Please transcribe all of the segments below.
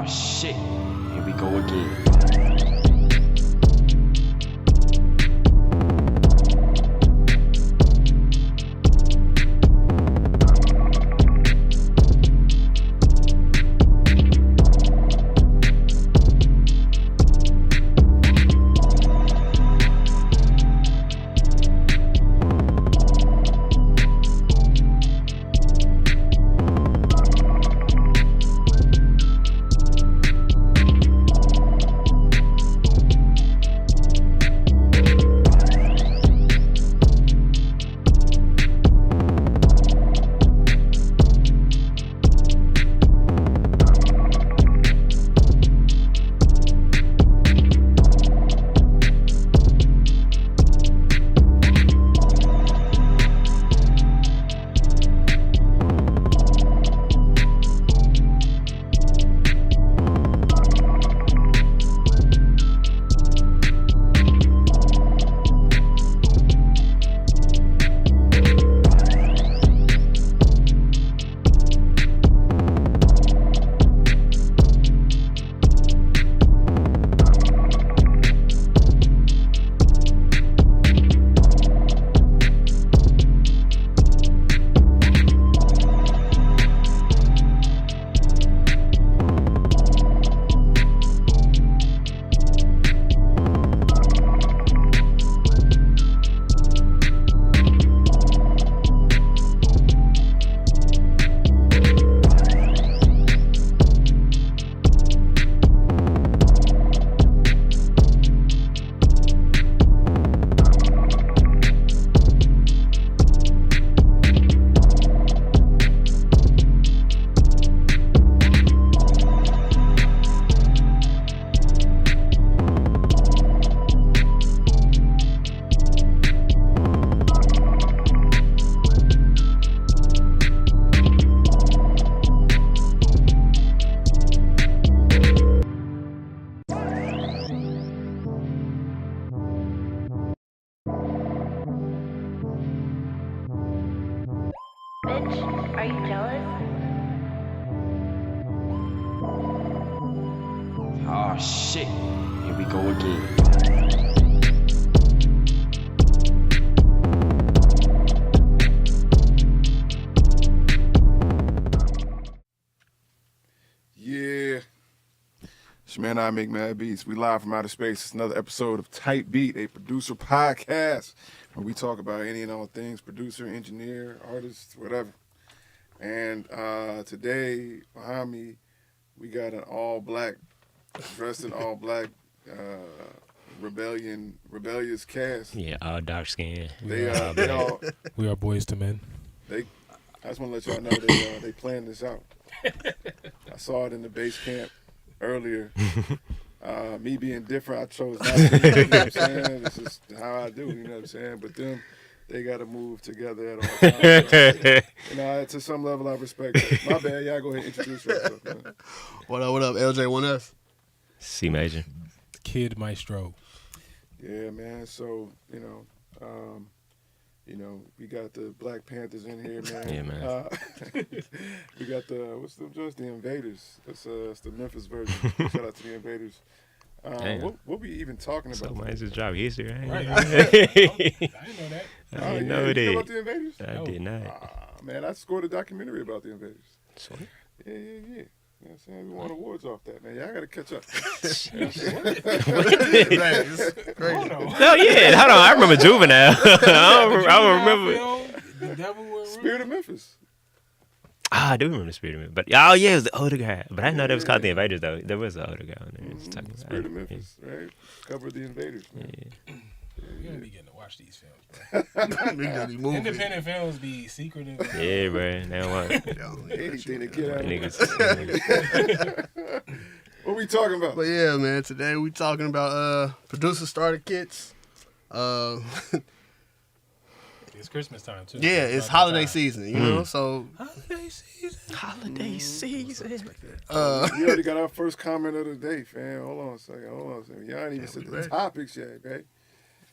Oh shit, here we go again. Bitch, are you jealous? Oh shit, here we go again. Yeah. It's your man, I Make Mad Beats. We live from outer space. It's another episode of Type Beat, a producer podcast, where we talk about any and all things producer, engineer, artist, whatever. And today, behind me, we got an all-black, dressed in all-black, rebellious cast. Yeah, all dark skin. They all, We are boys to men. I just want to let y'all know they planned this out. I saw it in the base camp earlier. Me being different, I chose not to. You know what I'm saying? This is how I do. You know what I'm saying? But them, they got to move together at all times. So, you know, to some level, I respect that. My bad. Y'all go ahead and introduce yourself, man. What up, LJ1S? C major. Kid Maestro. Yeah, man. So, we got the Black Panthers in here, man. Yeah, man. We got the Invaders. It's the Memphis version. Shout out to the Invaders. Damn. What we even talking about? So might just drop history, right? Right. I didn't know that. I didn't know you that. know about the Invaders? I did not. Man, I scored a documentary about the Invaders. Sweet. Yeah. You know what I'm saying? We won awards off that, man. Y'all got to catch up. No, yeah. Hold on. I remember Juvenile. I remember. The Devil Wears Prada. Spirit of Memphis. I do remember the Spirit of Memphis. But oh yeah, it was the older guy. But I didn't know that was called the Invaders though. There was an older guy on there. Talking Spirit of Memphis, right? Cover the Invaders, man. Yeah. We don't be getting to watch these films, bro. Independent films be secretive. Yeah, bro. They don't want Anything to get out of it. niggas. What we talking about? But yeah, man, today we talking about producer starter kits. It's Christmas time too. Yeah, it's holiday season, you know. So Holiday season. Holiday season. We already got our first comment of the day, fam. Hold on a second. Y'all ain't even said the ready. topics yet, okay?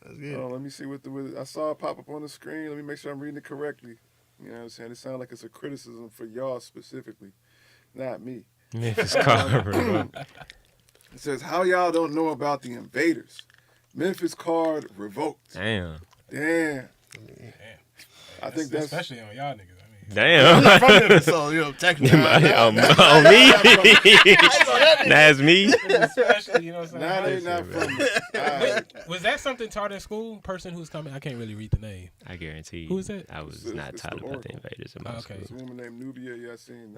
that's good. Let me see what I saw it pop up on the screen. Let me make sure I'm reading it correctly. You know what I'm saying? It sounds like it's a criticism for y'all specifically, not me. Memphis Card Revolt. It says, how y'all don't know about the Invaders? Memphis Card revoked. Damn. Damn. Damn. I think that's especially on y'all niggas. Damn. I'm not from Memphis, so technically. on me? That's me. Especially, you know what I'm Nah, saying? they not from. Was that something taught in school? Person who's coming? I can't really read the name. I guarantee you. Who is that? I was It's not the taught about the Oracle. Invaders in my Okay. school. This woman named Nubia Yassin.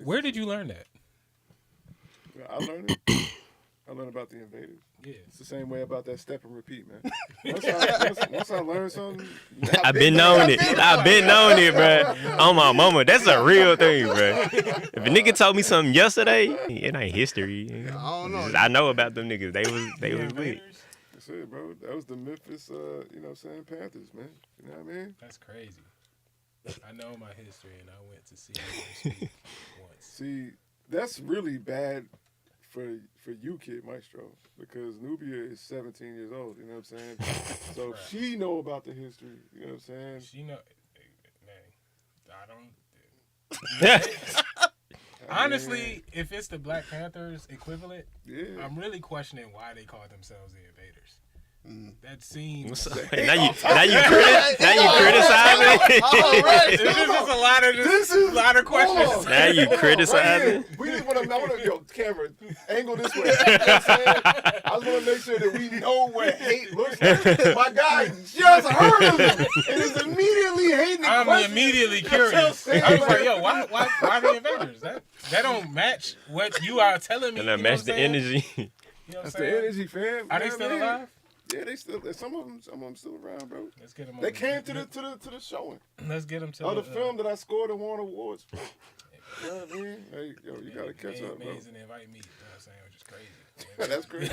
Where did you learn that? I learned it. I learned about the Invaders. Yeah. It's the same way about that step and repeat, man. Once I learn something, I've been on it. I've been on it, bro. On my mama, that's a real thing, bro. If a nigga told me something yesterday, it ain't history. I don't know. I know about them niggas. They was lit. Invaders? That's it, bro. That was the Memphis, you know what I'm saying, Panthers, man. You know what I mean? That's crazy. I know my history, and I went to see them speak once. See, that's really bad for you, Kid Maestro, because Nubia is 17 years old. You know what I'm saying? So Right. she know about the history. You know what I'm saying? She know, man. I don't. Honestly, if it's the Black Panthers equivalent, Yeah. I'm really questioning why they call themselves the Invaders. That seems. now you criticizing. This is just a lot of a lot of questions. Now you Hold on, criticizing. right here. We just want to, yo, camera, angle this way. You know what I'm saying? I just want to make sure that we know what hate looks like. My guy just heard of him and is immediately hating the I'm question. immediately You know what I'm curious. saying? I was like, yo, why the Invaders? That don't match what you are telling me. And I you know match what the I'm saying? energy. You know what That's I'm the saying? energy, fam. Are they You know still what I mean? alive? Yeah, they still. Some of them still around, bro. Let's get them. They came to the showing Let's get them to of the film that I scored and won awards. You know what I mean? Hey, yo, you gotta catch up, bro. Amazing, invite me. You know what I'm saying? Which is crazy. That's crazy.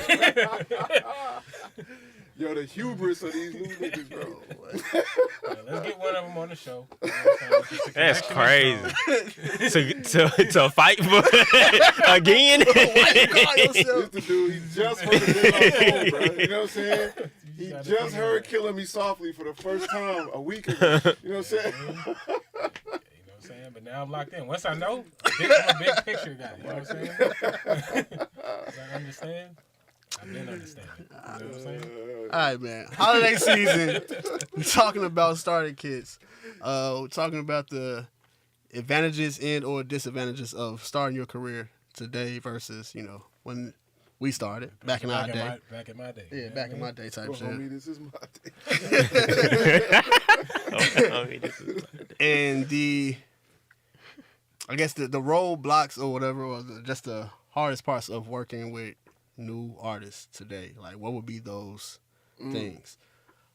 Yo, the hubris of these new niggas, bro. Yeah, let's get one of them on the show. You know what I'm saying? Just the That's connection is crazy. to fight for again. This the dude, he just heard it on phone, bro. You know what I'm saying? He gotta just figure heard it out. Killing Me Softly for the first time a week ago. You know what I'm saying? You know what I'm saying? But now I'm locked in. Once I know, I'm a big picture guy. You know what I'm saying? I understand. I've been understanding. You know what I'm saying? All right, man. Holiday season. We're talking about starter kits. We're talking about the advantages and or disadvantages of starting your career today versus, when we started back in our day. Back in my day. Yeah, back in my day type Well, shit. homie, this is my day. And I guess the roadblocks or whatever, or just the hardest parts of working with new artists today. Like, what would be those things?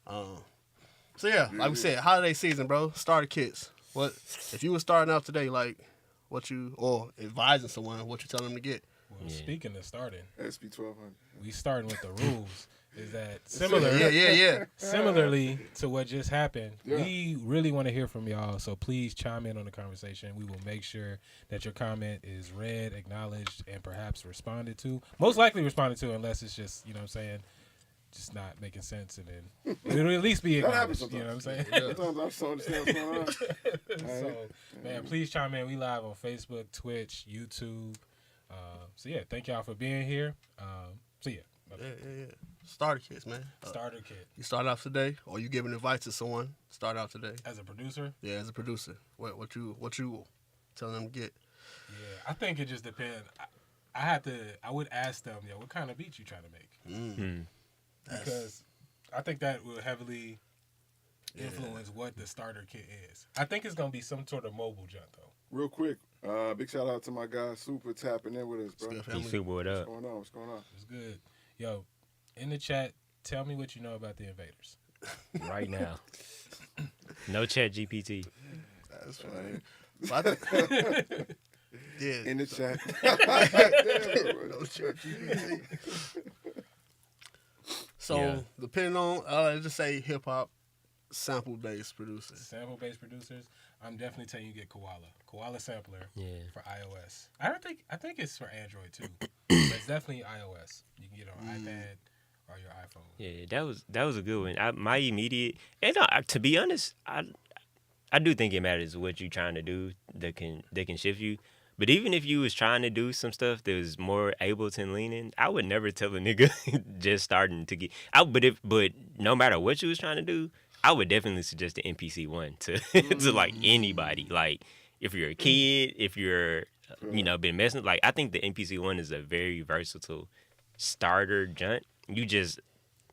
So yeah, like we said, holiday season, bro. Starter kits. What if you were starting out today? Like, or advising someone, what you tell them to get? Well, speaking of starting, SB 1200. we starting with the rules. Is that similar? Yeah. Similarly to what just happened, Yeah. we really want to hear from y'all. So please chime in on the conversation. We will make sure that your comment is read, acknowledged, and perhaps responded to. Most likely responded to, unless it's just, you know what I'm saying, just not making sense. And then it'll at least be That happens acknowledged. sometimes. You know what I'm saying? Sometimes I just don't understand what's going on. So, man, please chime in. We live on Facebook, Twitch, YouTube. So, yeah, thank y'all for being here. So, yeah. Yeah. Starter kits, man. Starter kit. You start off today, or you giving advice to someone. Start out today. As a producer, Yeah, as a producer, what you telling them to get? yeah, I think it just depends. I would ask them, yo, what kind of beat you trying to make? Because I think that will heavily influence what the starter kit is. I think it's going to be some sort of mobile jump, though. Real quick, big shout out to my guy Super tapping in with us, bro. Good What's family. Super what up? going on? What's going on? It's good. Yo, in the chat, tell me what you know about the Invaders. Right now. No chat GPT. That's funny. Yeah. In the chat. So Yeah. depending on, let's just say hip hop, sample based producers. Sample-based producers, I'm definitely telling you get Koala Sampler Yeah. for iOS. I think it's for Android too, but it's definitely iOS. You can get it on iPad or your iPhone. Yeah, that was a good one. My immediate, and to be honest, I do think it matters what you're trying to do that can shift you. But even if you was trying to do some stuff that was more Ableton leaning, I would never tell a nigga just starting to get. But no matter what you was trying to do, I would definitely suggest the MPC one to to like anybody. Like if you're a kid, if you're been messing. Like I think the MPC one is a very versatile starter joint. You just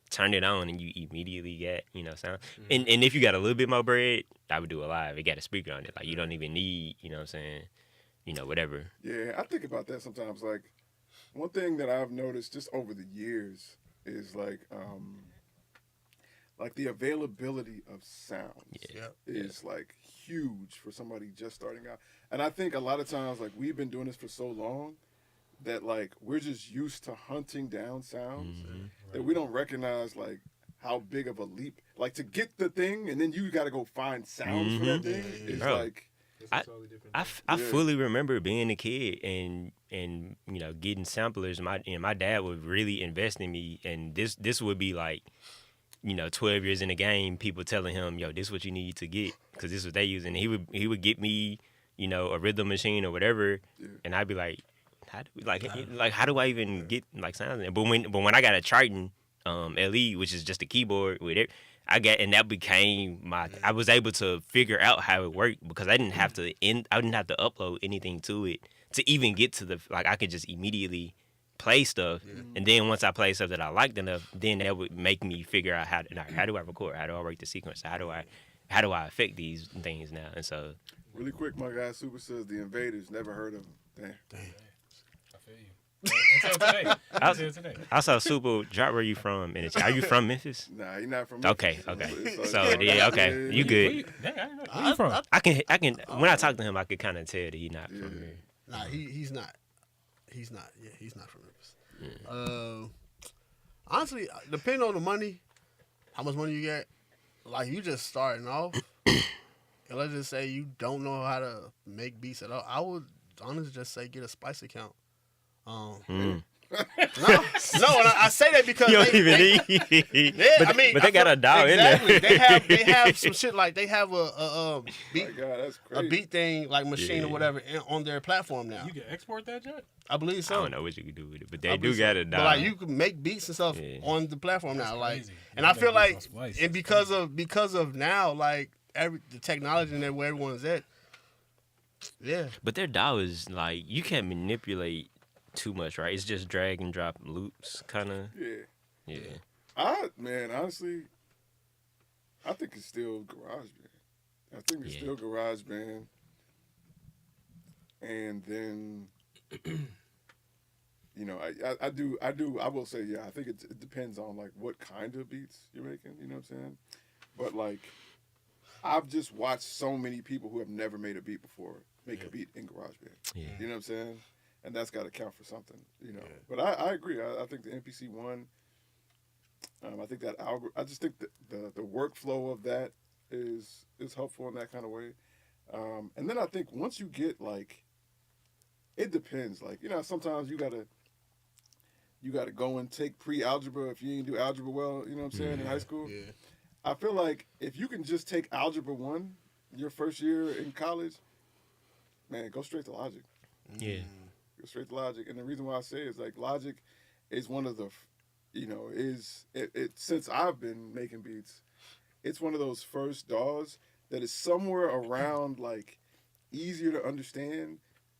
turn it on and you immediately get sound. And if you got a little bit more bread, I would do a live. It got a speaker on it. Like you don't even need what I'm saying. Whatever. Yeah, I think about that sometimes. Like, one thing that I've noticed just over the years is like the availability of sounds is like huge for somebody just starting out. And I think a lot of times, like, we've been doing this for so long that like we're just used to hunting down sounds that we don't recognize like how big of a leap. Like to get the thing and then you got to go find sounds for that thing is like. I fully remember being a kid and getting samplers. My dad would really invest in me, and this would be like 12 years in the game, people telling him, yo, this is what you need to get because this is what they use, and he would get me a rhythm machine or whatever, and I'd be like, how do I even get like sounds in it? But when I got a Triton LE, which is just a keyboard with it. And that became my. I was able to figure out how it worked because I didn't have to upload anything to it to even get to the. Like I could just immediately play stuff, and then once I play stuff that I liked enough, then that would make me figure out how do I record, how do I work the sequence, how do I affect these things now, and so. Really quick, my guy Super says the Invaders. Never heard of them. Damn. I feel you. Until today. I saw Super. Drop where you from? Are you from Memphis? Nah, you're not from Memphis. Okay. So yeah, okay, you good. Where you from? I can. When I talk to him, I could kind of tell that he's not from here. Nah, he's not. He's not. Yeah, he's not from Memphis. Honestly, depending on the money, how much money you get, like you just starting off, and let's just say you don't know how to make beats at all. I would honestly just say get a Spice account. No, and I say that because you don't even need. But they got a DAW in there. They have some shit like they have a beat, that's a beat thing like machine or whatever on their platform now. You can export that, Jack? I believe so. I don't know what you can do with it, but they do got a DAW. But like you can make beats and stuff on the platform now, like, crazy. and I feel like, and because of now, like the technology and where everyone's at, But their DAW is like you can't manipulate too much, right? It's just drag and drop loops, kind of. Yeah. Honestly, I think it's still GarageBand. I think it's still GarageBand. And then, I will say, I think it depends on like what kind of beats you're making, you know what I'm saying? But like, I've just watched so many people who have never made a beat before make a beat in GarageBand. Yeah. You know what I'm saying? And that's got to count for something, But I agree. I think the MPC one. I think that I just think the workflow of that is helpful in that kind of way. And then I think once you get like, it depends. Like sometimes you gotta go and take pre-algebra if you didn't do algebra well. You know what I'm saying in high school. Yeah. I feel like if you can just take algebra 1 your first year in college, man, go straight to Logic. Yeah. Straight to Logic, and the reason why I say is like Logic is one of the, since I've been making beats, it's one of those first DAWs that is somewhere around like easier to understand,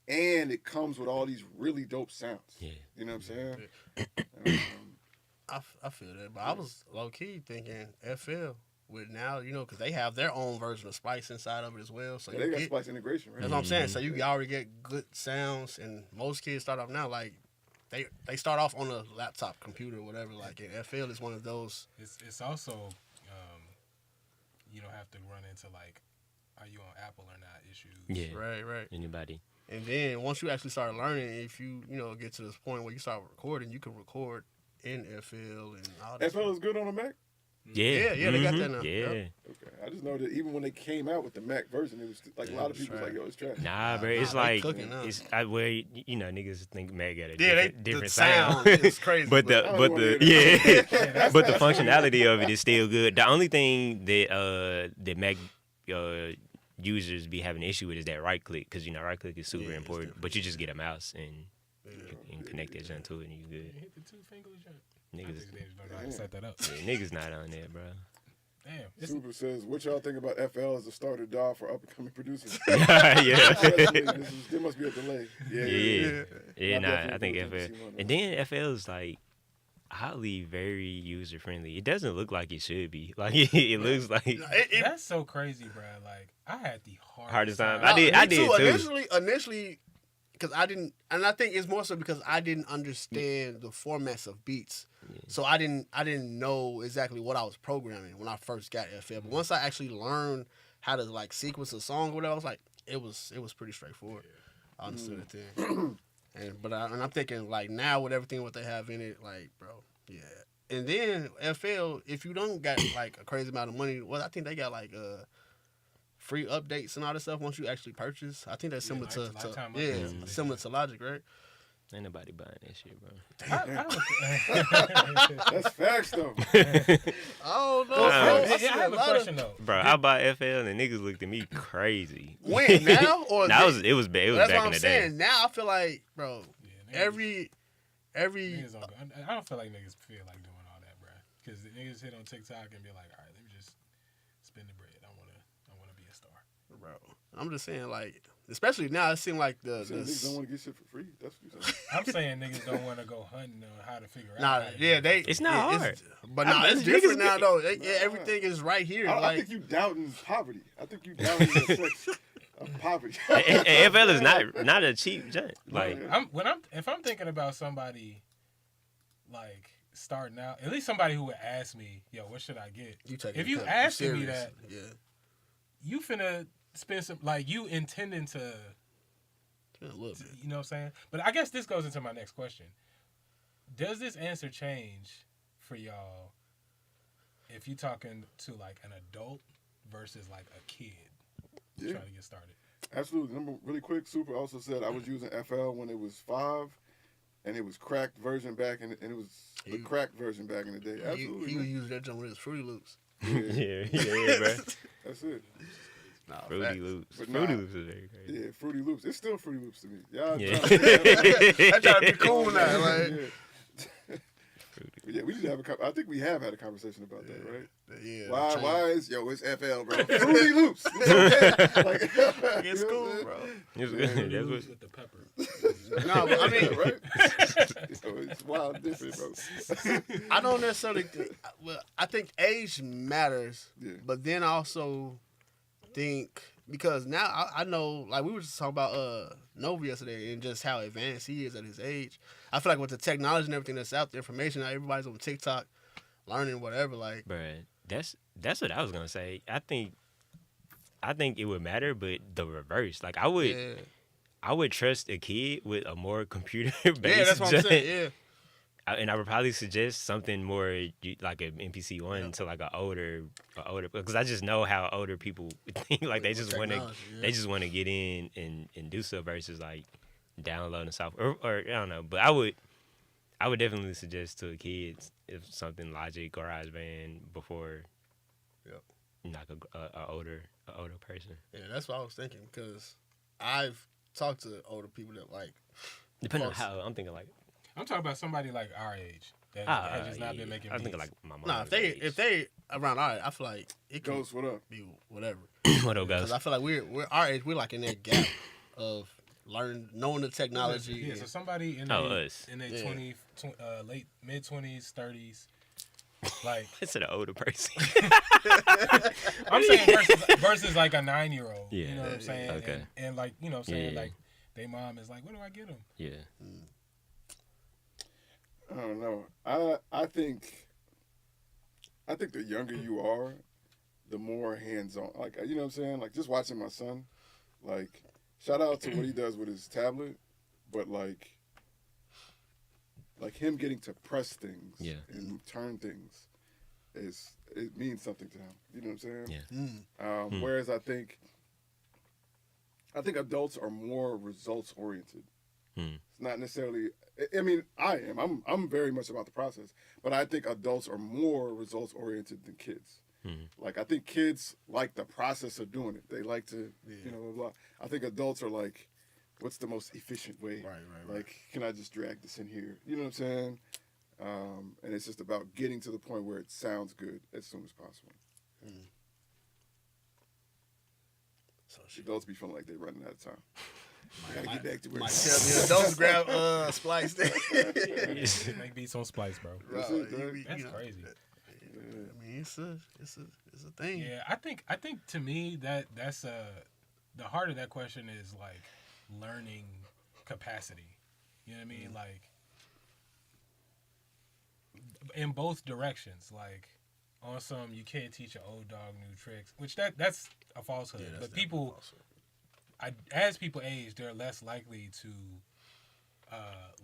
and it comes with all these really dope sounds. Yeah, you know what I'm saying? I feel that, but I was low key thinking FL. With now, because they have their own version of Spice inside of it as well. So they got Spice integration, right? That's what I'm saying. So you already get good sounds, and most kids start off now like they start off on a laptop computer or whatever. Like FL is one of those. It's also you don't have to run into like, are you on Apple or not issues. Yeah, right. Anybody. And then once you actually start learning, if you get to this point where you start recording, you can record in FL and all that. FL is good on a Mac. Yeah, they got that now. Yeah. Okay. I just know that even when they came out with the Mac version, it was like a lot of people was like, yo, it's trash. Nah, bro, it's like where niggas think Mac got a different sound. It's crazy. but the functionality of it is still good. The only thing that Mac users be having an issue with is that right click, because right click is super Yeah, it's important, different. but you just get a mouse and connect that junk to it and you good. Hit the 2 fingers. I Niggas, think niggas don't know how to set that up. yeah, niggas not on there, bro. Damn. It's, Super says, what y'all think about FL as a starter DAW for up-and-coming producers? yeah. There must be a delay. Yeah, nah, I think definitely would FL. like to see one of And then FL is like highly very user friendly. It doesn't look like it should be. Like it looks like that's so crazy, bro. Like I had the hardest time. No, I did me too. Initially, because I didn't, and I think it's more so because I didn't understand the formats of beats. So I didn't know exactly what I was programming when I first got FL. But once I actually learned how to like sequence a song or whatever, I was like, it was pretty straightforward. I understood it then. And I'm thinking like now with everything what they have in it, like bro, yeah. And then FL, if you don't got like a crazy amount of money, well, I think they got like free updates and all this stuff once you actually purchase. I think that's similar to lifetime yeah, updates. similar to Logic, right? Ain't nobody buying that shit, bro. That's facts, though. I don't know. I see have a lot of- question though. Bro, I bought FL and niggas looked at me crazy. When now or Nah, then? it was back That's in what I'm the day. saying. Now I feel like, bro, Yeah, every niggas don't go, I don't feel like niggas feel like doing all that, bro. Because the niggas hit on TikTok and be like, all right, let me just spend the bread. I wanna be a star. bro. I'm just saying, like, especially now, it seems like So niggas don't want to get shit for free. That's what you're saying. I'm saying niggas don't want to go hunting on how to figure out. nah, how to yeah, do they. it. It's not hard. But nah, it's niggas different now get- though. Everything is right here. I Like, think you doubting poverty. I think you doubting the flex of poverty. And FL is not a cheap junk. Like If I'm thinking about somebody like starting out, at least somebody who would ask me, yo, what should I get? you take If it you kinda asking me serious. that, yeah, you finna spend some, like, you intending to, a little bit. you know what I'm saying? But I guess this goes into my next question. Does this answer change for y'all if you talking to like an adult versus like a kid Yeah. trying to get started? Absolutely. Number really quick. Super also said I was using FL when it was 5, and it was cracked version back in, and it was the cracked version back in the day. Absolutely. He was man. using that jump with his Fruity Loops. yeah, bro. That's it. Nah, Fruity facts. Loops. But Fruity nah. Loops is very crazy. Yeah, Fruity Loops. It's still Fruity Loops to me. Y'all Yeah. trying to- I try to be cool now, like. Yeah. But yeah, we need to have I think we have had a conversation about that, right? Yeah. Why is it's FL, bro? Fruity Loops. It's okay. Like, It's you know cool, what I'm saying? bro. That's what- With the pepper. No, but I mean, right? So it's wild different, bro. I don't necessarily. Well, I think age matters, Yeah. but then I also think because now I know, like we were just talking about Nova yesterday and just how advanced he is at his age. I feel like with the technology and everything that's out there, information, now everybody's on TikTok, learning whatever. Like, Bruh, that's what I was gonna say. I think it would matter, but the reverse. Like I would trust a kid with a more computer based. yeah, that's what I'm saying. Yeah, And I would probably suggest something more like an MPC one to like an older, because I just know how older people think. Like they just want to, technology, yeah. they just want to get in and do stuff versus like downloading software or I don't know. But I would definitely suggest to kids if something Logic or GarageBand before, like a older person. yeah, that's what I was thinking because I've talked to older people that like. Depending on Close. how I'm thinking like I'm talking about somebody like our age that has just not been making I was thinking beats. like my mom. Nah, if they around our age, I feel like it can Ghost, what up? be whatever. what up, Because guys? I feel like we're our age. We're like in that gap of knowing the technology. Yeah, so somebody in us. their Yeah. 20, late mid 20s, 30s, like It's an older person. I'm saying versus like a 9-year-old. Yeah. You know what I'm saying? Okay. And like, you know what I'm saying? Yeah. Like, their mom is like, what do I get them? Yeah. I don't know. I think the younger you are, the more hands-on. Like, you know what I'm saying? Like, just watching my son, like, shout out to what he does with his tablet, but like him getting to press things and turn things it means something to him. You know what I'm saying? Yeah. Whereas I think adults are more results oriented. It's not necessarily. I mean, I am. I'm very much about the process, but I think adults are more results oriented than kids. Like I think kids like the process of doing it. They like to, you know, blah, blah. I think adults are like, what's the most efficient way? Right. Like, can I just drag this in here? You know what I'm saying? And it's just about getting to the point where it sounds good as soon as possible. So Adults be feeling like they're running out of time. Gotta get back to where might it's tell the adults grab Splice. Make beats on Splice, bro. That's it, man. That's crazy. I mean, it's a thing. Yeah, I think to me that's the heart of that question is like learning capacity. You know what I mean? Like in both directions. Like on some, you can't teach an old dog new tricks, which that's a falsehood. Yeah, that's but people, as people age, they're less likely to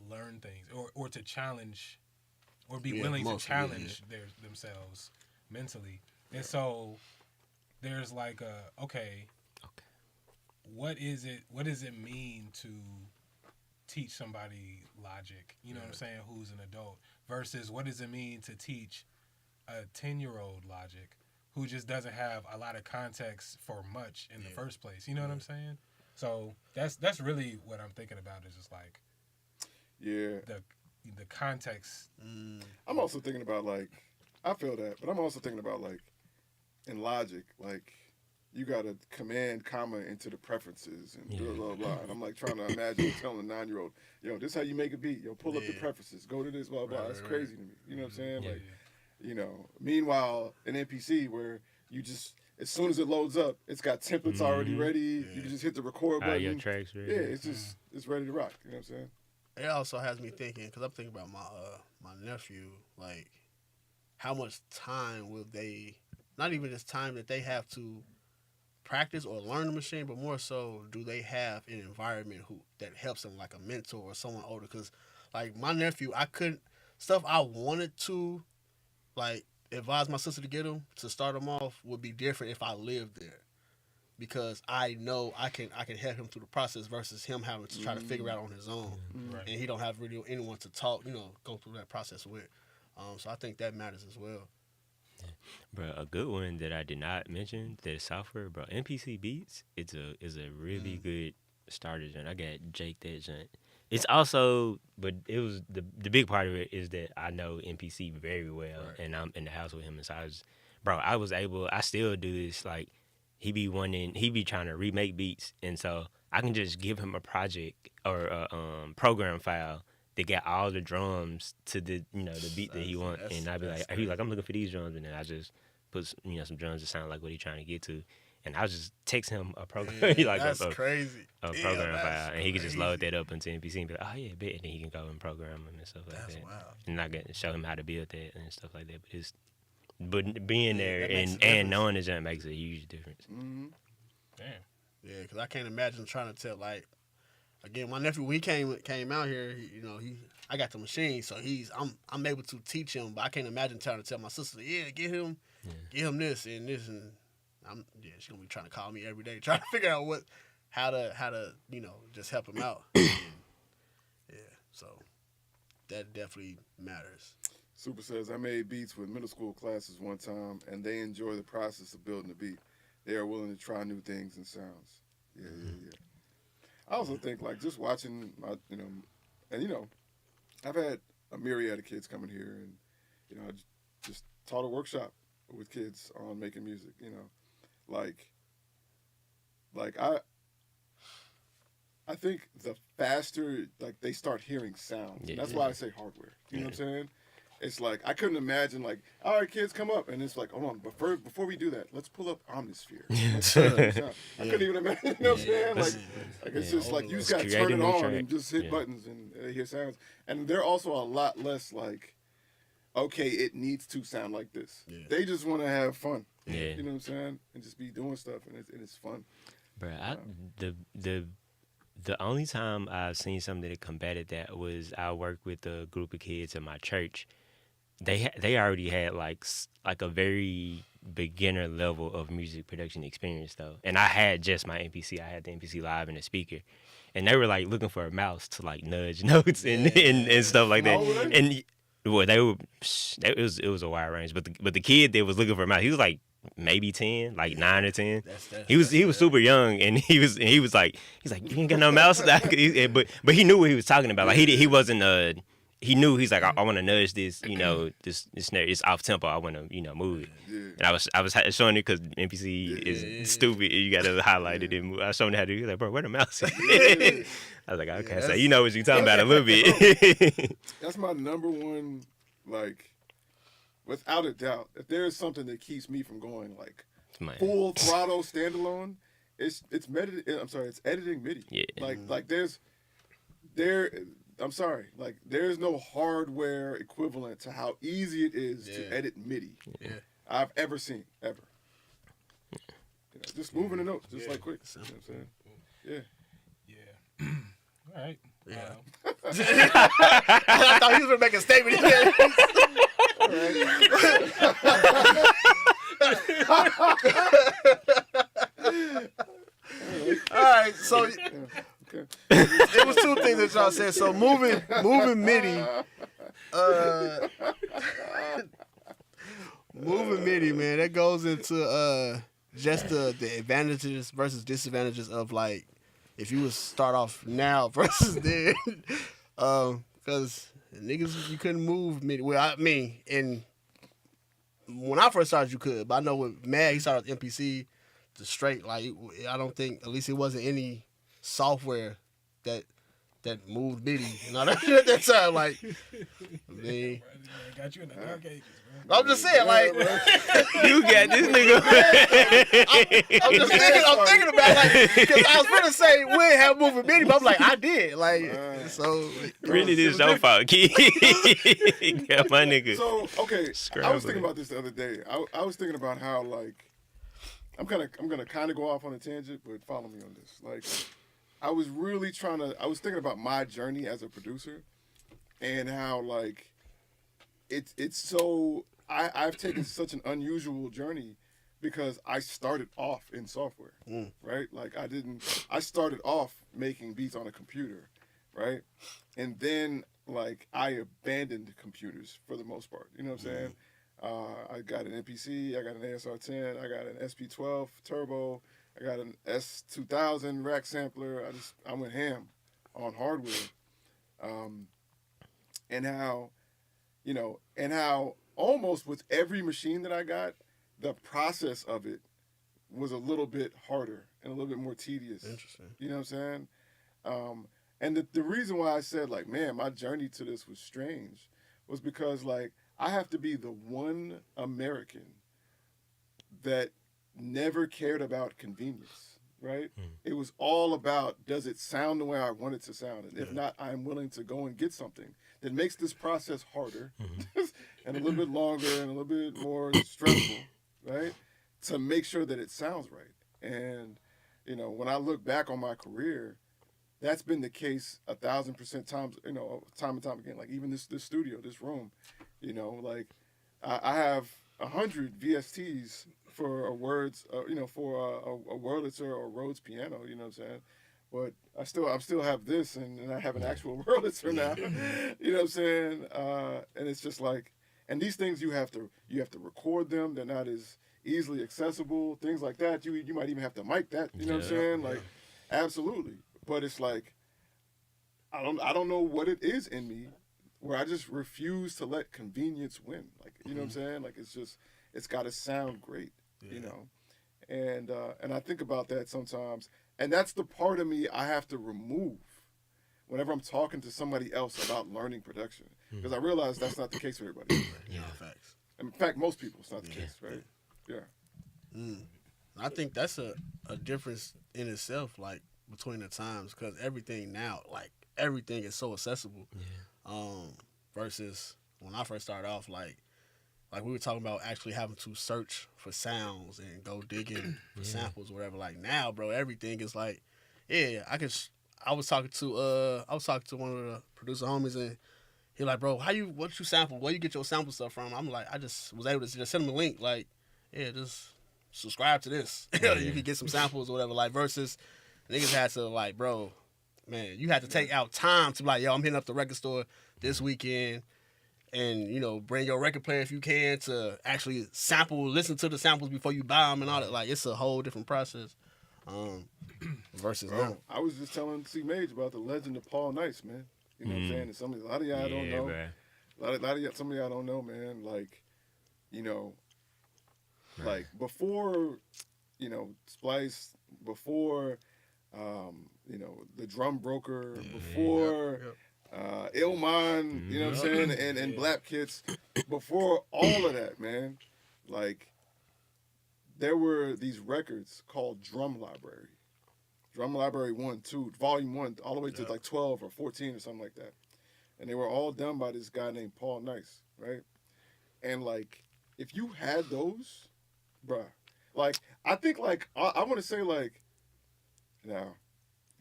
learn things or to challenge or be willing to challenge themselves mentally. And so there's like okay, what does it mean to teach somebody logic, you know what I'm saying, who's an adult, versus what does it mean to teach a 10-year-old logic who just doesn't have a lot of context for much in the first place, you know what I'm saying? So that's really what I'm thinking about, is just like the context. I'm also thinking about like, I feel that, but I'm also thinking about like in logic, like you got to command comma into the preferences and blah, blah, blah. And I'm like trying to imagine telling a 9-year-old, yo, this is how you make a beat. Yo, pull up the preferences. Go to this, blah, blah. That's crazy to me. You know what I'm saying? Like, you know, meanwhile, in MPC where you just, as soon as it loads up, it's got templates already ready. You can just hit the record button. Your tracks ready. Yeah, it's just, it's ready to rock. You know what I'm saying? It also has me thinking, because I'm thinking about my nephew, like, how much time will they, not even just time that they have to practice or learn the machine, but more so, do they have an environment that helps them, like a mentor or someone older? Because, like, my nephew, stuff I wanted to, like, advise my sister to get him, to start him off, would be different if I lived there. Because I know I can help him through the process versus him having to try to figure out on his own. Right. And he don't have really anyone to talk, go through that process with. So I think that matters as well. Bro, a good one that I did not mention that is software, bro. MPC Beats, is a really good starter joint. I got Jake that joint. It's also, but it was the big part of it is that I know MPC very well, and I'm in the house with him, and so I still do this. Like he be trying to remake beats, and so I can just give him a project or a program file that got all the drums to the the beat that he wants, and I'd be like, I'm looking for these drums, and then I just put some drums that sound like what he's trying to get to. And I'll just text him a program, That's crazy. A program file, and he can just load that up into MPC and be like, oh yeah, bet, and then he can go and program them and stuff like that. Wild. And I get show him how to build that and stuff like that. But being there and knowing the jump makes a huge difference. Mm-hmm. Damn. Yeah, because I can't imagine trying to tell, like, again, my nephew, when he came out here, I got the machine, so I'm able to teach him, but I can't imagine trying to tell my sister, get him this and this, and she's gonna be trying to call me every day, trying to figure out how to just help him out. So that definitely matters. Super says, I made beats with middle school classes one time, and they enjoy the process of building a beat. They are willing to try new things and sounds. Yeah. I also think, like, just watching I've had a myriad of kids coming here, and, I just taught a workshop with kids on making music, I think the faster, like, they start hearing sounds, and that's why I say hardware. You know what I'm saying? It's like, I couldn't imagine, like, all right, kids, come up. And it's like, hold on, but before we do that, let's pull up Omnisphere. I couldn't even imagine, you know what I'm saying? Like it's just like, you just got to turn it on and just hit buttons and hear sounds. And they're also a lot less like, okay, it needs to sound like this. Yeah. They just want to have fun. Yeah. You know what I'm saying? And just be doing stuff, and it's fun. Bro, the only time I've seen something that combated that was I worked with a group of kids in my church. They already had like a very beginner level of music production experience though, and I had just my MPC. I had the MPC Live and the speaker, and they were like looking for a mouse to like nudge notes and stuff like that. And well, it was a wide range, but the kid that was looking for a mouse, he was like maybe 10, like 9 or 10. That's He was super young, and he was like he's like, you ain't got no mouse. But he knew what he was talking about. Like he wasn't he knew he's like, I want to nudge this, this snare, it's off tempo. I want to move it. Yeah. And I was showing it because MPC is stupid. You got to highlight it and move. I was showing him how to do it. He's like, bro, where the mouse is? I was like, okay, so you know what you're talking about a little bit. That's my number one, like, without a doubt. If there is something that keeps me from going like Man. full throttle standalone, it's editing MIDI. Yeah. Like I'm sorry, like there's no hardware equivalent to how easy it is to edit MIDI. Yeah. I've ever seen, ever. Just moving the notes, just like quick. You know what I'm saying? Yeah. Yeah. All right. Yeah. I thought he was gonna make a statement. All right, so Okay. it was two things that y'all said. So moving MIDI, moving MIDI, man, that goes into just the advantages versus disadvantages of like if you would start off now versus then, because niggas you couldn't move MIDI. Well, I mean, and when I first started, you could, but I know with Mag, he started with MPC, the straight. Like I don't think, at least it wasn't any software that moved MIDI. You know at that time, like I mean, Got you in the dark ages, man. I'm just saying, like You got this nigga. I'm thinking about like because I was gonna say we didn't have moving MIDI, but I'm like I did, like so. Really, this is your fault, kid. Yeah, my nigga. So okay, I was Scrambling. thinking about this the other day. I was thinking about how like I'm gonna kind of go off on a tangent, but follow me on this. Like I was thinking about my journey as a producer and how like it's so I've taken such an unusual journey because I started off in software, right? Like I started off making beats on a computer, right? And then like I abandoned computers for the most part. You know what I'm saying? I got an MPC, I got an ASR10, I got an SP12 Turbo, I got an S2000 rack sampler. I went ham on hardware, and how almost with every machine that I got, the process of it was a little bit harder and a little bit more tedious. Interesting. You know what I'm saying? And the reason why I said like, man, my journey to this was strange was because like I have to be the one American that never cared about convenience, right? It was all about, does it sound the way I want it to sound? And if not, I'm willing to go and get something that makes this process harder and a little bit longer and a little bit more stressful, right? To make sure that it sounds right. And, when I look back on my career, that's been the case 1,000% times, time and time again. Like even this studio, this room, like I have 100 VSTs for a Wurlitzer or Rhodes piano, you know what I'm saying? But I still have this, and I have an actual Wurlitzer now, you know what I'm saying? And it's just like, and these things you have to record them. They're not as easily accessible, things like that. You might even have to mic that, you know what I'm saying? Like, absolutely. But it's like, I don't know what it is in me where I just refuse to let convenience win. Like, you know what I'm saying? Like, it's got to sound great, And I think about that sometimes. And that's the part of me I have to remove whenever I'm talking to somebody else about learning production. Because I realize that's not the case for everybody. Yeah, facts. In fact, most people, it's not the case, right? Yeah. I think that's a difference in itself, like between the times, because everything now, like everything is so accessible. Versus when I first started off, like we were talking about actually having to search for sounds and go digging for samples or whatever. Like now, bro, everything is like, I was talking to one of the producer homies, and he like, bro, what you sample? Where you get your sample stuff from? I'm like, I just was able to just send him a link, like, just subscribe to this. You can get some samples or whatever. Like versus niggas had to like, bro, man, you had to take out time to be like, yo, I'm hitting up the record store this weekend. and you know, bring your record player if you can to actually listen to the samples before you buy them and all that. Like it's a whole different process. Versus Bro, now. I was just telling C Mage about the legend of Paul Nice, man. You know what I'm saying? And a lot of y'all don't know. bruh. Some of y'all don't know, man. Like, you know, like before, you know, Splice, before, you know, the Drum Broker, before Illman, you know what I'm saying, and Black Kids, before all of that, man, like, there were these records called Drum Library. Drum Library 1, 2, Volume 1, all the way to like 12 or 14 or something like that. And they were all done by this guy named Paul Nice, right? And like, if you had those, bruh, like, I think like, I want to say like, now,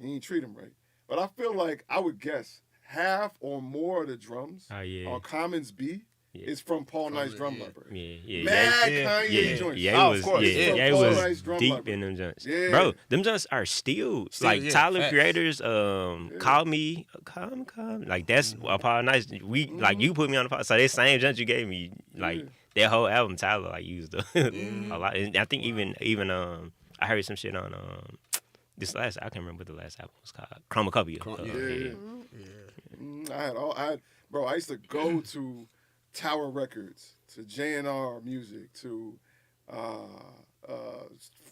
he ain't treat him right. But I feel like I would guess half or more of the drums on Commons B is from Paul Nice Drum Library. Mad Kanye joints. Yeah, of course. it Paul was Nice Drum deep Library. in them joints. Yeah. Bro, them joints are still like Tyler facts. Creators, Call Me, like that's a Paul Nice. We like you put me on the pod, so that same joint you gave me, like that whole album, Tyler like used a lot. And I think even I heard some shit on this last. I can't remember what the last album was called. Chromacopia. I used to go to Tower Records, to J&R Music, to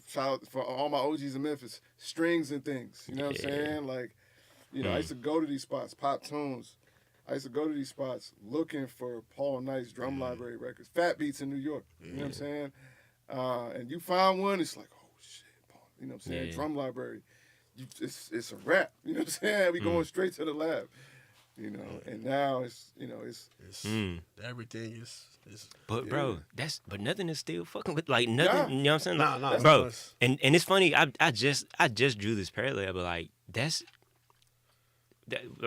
shout out for all my OGs in Memphis, Strings and Things. You know what I'm saying? Like, you know, I used to go to these spots, Pop Tunes. I used to go to these spots looking for Paul Nice Drum Library records, Fat Beats in New York. You know what I'm saying? And you find one, it's like, oh shit, Paul. You know what I'm saying? Drum Library. It's a wrap. You know what I'm saying? We going straight to the lab. You know, and now it's, you know, it's Everything is But bro, but nothing is still fucking with like nothing. You know what I'm saying? Like, Nah, bro. And it's funny. I just drew this parallel, but like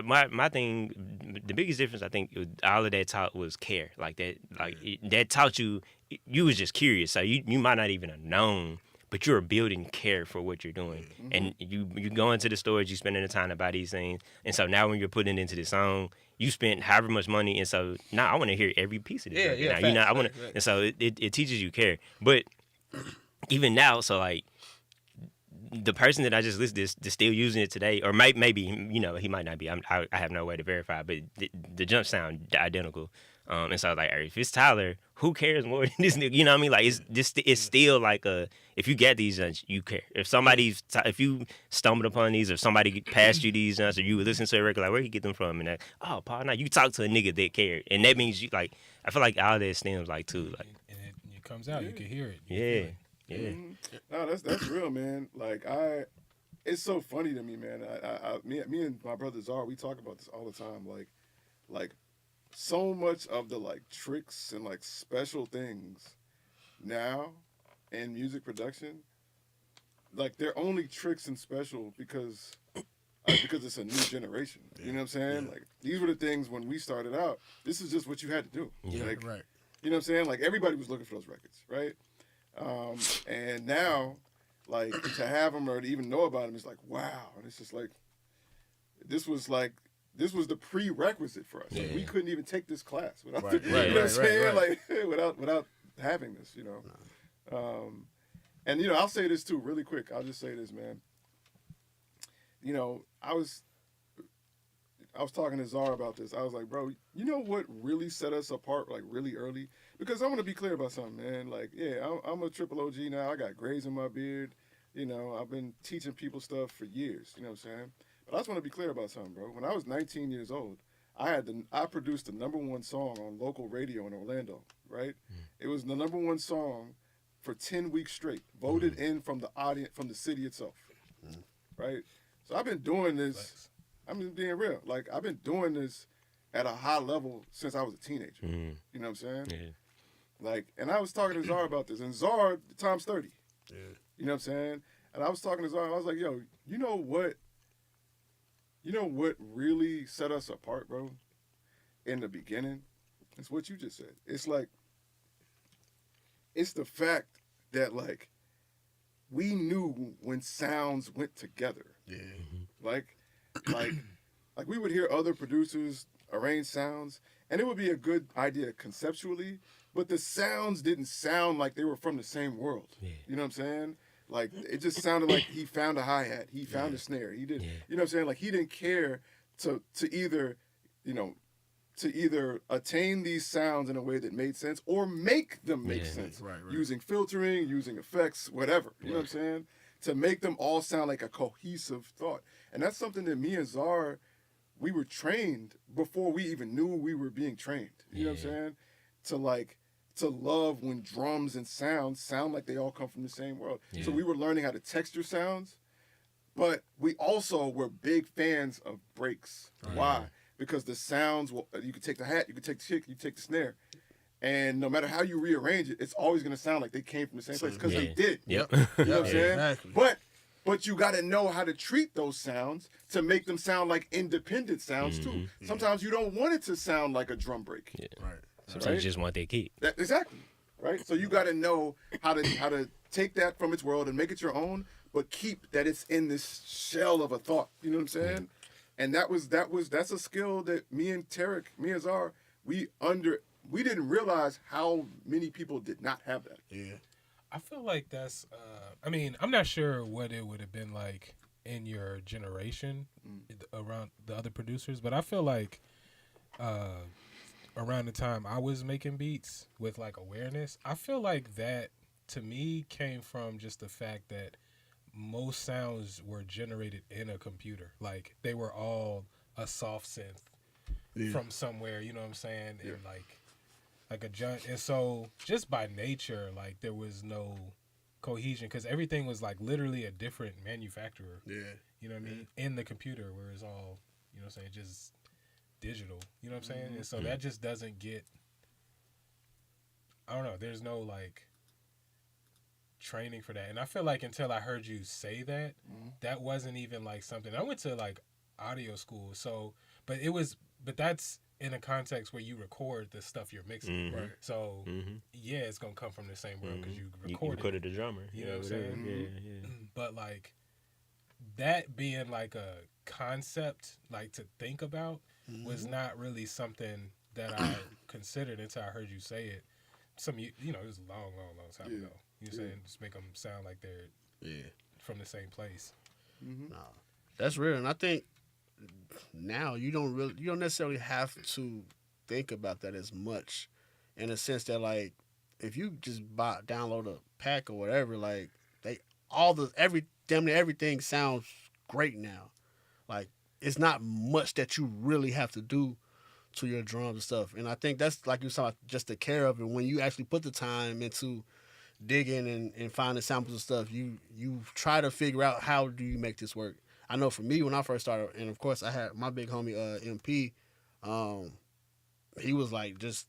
my thing. The biggest difference I think all of that taught was care. Like that, that taught you. You was just curious, so you might not even have known, but you're building care for what you're doing, and you go into the storage, you spending the time to buy these things, and so now when you're putting it into the song, you spent however much money, and so now I want to hear every piece of this. Yeah, now, you know, I want to, and so it teaches you care. But even now, so like the person that I just listed is still using it today, or maybe you know he might not be. I have no way to verify, but the jumps sound identical. And so like, if it's Tyler, who cares more than this nigga? You know what I mean? Like it's still like if you get these joints, you care. If you stumbled upon these, or somebody passed you these joints, or you would listen to a record, like where you get them from? And that, oh, Paul, now you talk to a nigga that cared, and that means you like. I feel like all that stems like too, like. And it comes out, you can hear it. Yeah. No, that's real, man. Like it's so funny to me, man. Me and my brother Czar, we talk about this all the time. Like so much of the like tricks and like special things now in music production, like they're only tricks and special because it's a new generation. You know what I'm saying? Like these were the things when we started out. This is just what you had to do. Like, right. You know what I'm saying? Like everybody was looking for those records, right? And now, like to have them or to even know about them is like wow, and it's just like this was the prerequisite for us. Like, we couldn't even take this class without, you know what I'm saying? Like without having this, you know. And you know, I'll say this too, really quick. I'll just say this, man. You know, I was talking to Czar about this. I was like, bro, you know what really set us apart, like really early? Because I want to be clear about something, man. Like, yeah, I'm a triple OG now. I got grays in my beard. You know, I've been teaching people stuff for years. You know what I'm saying? But I just want to be clear about something, bro. When I was 19 years old, I produced the #1 song on local radio in Orlando, right? It was the #1 song for 10 weeks straight, voted in from the audience, from the city itself, right? So I've been doing this. I'm just being real. Like, I've been doing this at a high level since I was a teenager. You know what I'm saying? Yeah. Like, and I was talking to Czar about this, and Czar, Tom's 30. Yeah. You know what I'm saying? And I was talking to Czar, and I was like, yo, you know what really set us apart, bro? In the beginning, it's what you just said. It's like, it's the fact that, like, we knew when sounds went together. Yeah. Like we would hear other producers arrange sounds, and it would be a good idea conceptually, but the sounds didn't sound like they were from the same world. Yeah. You know what I'm saying? Like it just sounded like he found a hi-hat, he found a snare. He did, Yeah. you know what I'm saying? Like he didn't care to either, you know, to either attain these sounds in a way that made sense or make them make Yeah. sense. Right. Using filtering, using effects, whatever. You know what I'm saying? To make them all sound like a cohesive thought. And that's something that me and Czar, we were trained before we even knew we were being trained. You know what I'm saying? To love when drums and sounds sound like they all come from the same world. Yeah. So we were learning how to texture sounds, but we also were big fans of breaks. Why? Because the sounds, you could take the hat, you could take the kick, you take the snare. And no matter how you rearrange it, it's always going to sound like they came from the same place because they did. Yep. You know what I'm saying? Exactly. But you got to know how to treat those sounds to make them sound like independent sounds too. Sometimes you don't want it to sound like a drum break. Yeah. Right. Sometimes Right? you just want that kick. Exactly. Right? So you got to know how to take that from its world and make it your own, but keep that it's in this shell of a thought. You know what I'm saying? And that's a skill that me and Czar, we didn't realize how many people did not have that. Yeah. I feel like that's. I mean, I'm not sure what it would have been like in your generation around the other producers, but I feel like around the time I was making beats with like awareness, I feel like that to me came from just the fact that most sounds were generated in a computer. Like they were all a soft synth from somewhere. You know what I'm saying? And like a junk. And so just by nature, like there was no cohesion because everything was like literally a different manufacturer. Yeah. You know what I mean? In the computer where it's all, you know what I'm saying, just digital. You know what I'm saying? And so that just doesn't get, I don't know, there's no like training for that. And I feel like until I heard you say that, that wasn't even like something. I went to like audio school, so but that's in a context where you record the stuff you're mixing. Right. So yeah, it's gonna come from the same world because you You recorded. recorded the drummer. You know what I'm saying? Yeah. But like that being like a concept like to think about was not really something that I considered until I heard you say it. You know, it was a long time ago. You know what I'm saying? Just make them sound like they're from the same place. Nah, that's real, and I think now you don't necessarily have to think about that as much, in a sense that like if you just download a pack or whatever, like damn near everything sounds great now. Like it's not much that you really have to do to your drums and stuff, and I think that's like you saw just the care of it when you actually put the time into digging and finding samples and stuff. You try to figure out how do you make this work. I know for me when I first started, and of course I had my big homie MP. He was like just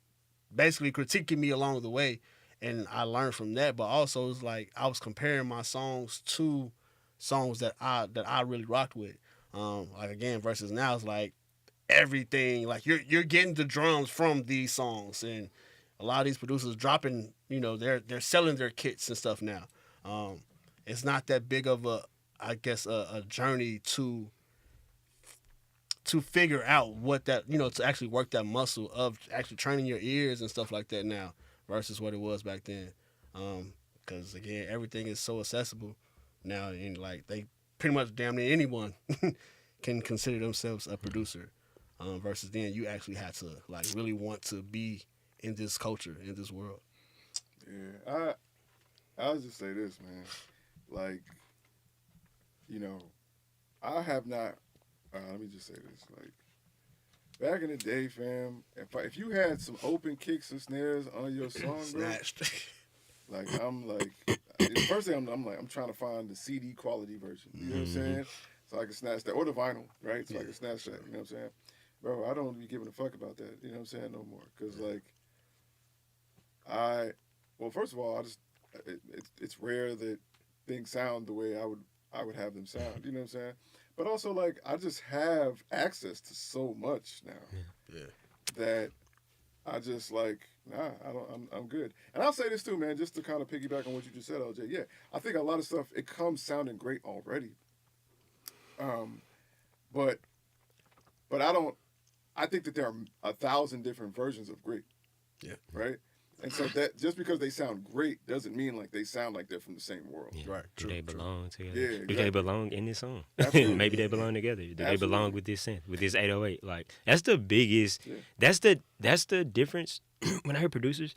basically critiquing me along the way, and I learned from that. But also it's like I was comparing my songs to songs that I really rocked with. Like again versus now it's like everything like you're getting the drums from these songs, and a lot of these producers dropping, you know, they're selling their kits and stuff now. It's not that big of a journey to figure out what that, you know, to actually work that muscle of actually training your ears and stuff like that now versus what it was back then. Because again, everything is so accessible now, and like they pretty much damn near anyone can consider themselves a producer. Versus then you actually had to like really want to be in this culture, in this world. Yeah, I'll just say this, man. Like, you know, I have not. Let me just say this. Like, back in the day, fam, if you had some open kicks and snares on your song, bro, Snatched. like the first thing I'm trying to find the CD quality version. You know what I'm saying? So I can snatch that, or the vinyl, right? So I can snatch that. You know what I'm saying? Bro, I don't be giving a fuck about that. You know what I'm saying? No more, because like. Well, first of all, it's rare that things sound the way I would have them sound. You know what I'm saying? But also, like, I just have access to so much now that I just like, nah, I'm good. And I'll say this too, man, just to kind of piggyback on what you just said, LJ. Yeah, I think a lot of stuff it comes sounding great already. But I don't. I think that there are 1,000 different versions of great. Yeah. Right. And so that just because they sound great doesn't mean like they sound like they're from the same world. Yeah. Right, Do true, they true. belong together? Yeah, Do exactly. they belong in this song? Absolutely. Maybe they belong together. Do they belong Absolutely. with this synth, with this 808? Like that's the biggest. Yeah. That's the difference. When I hear producers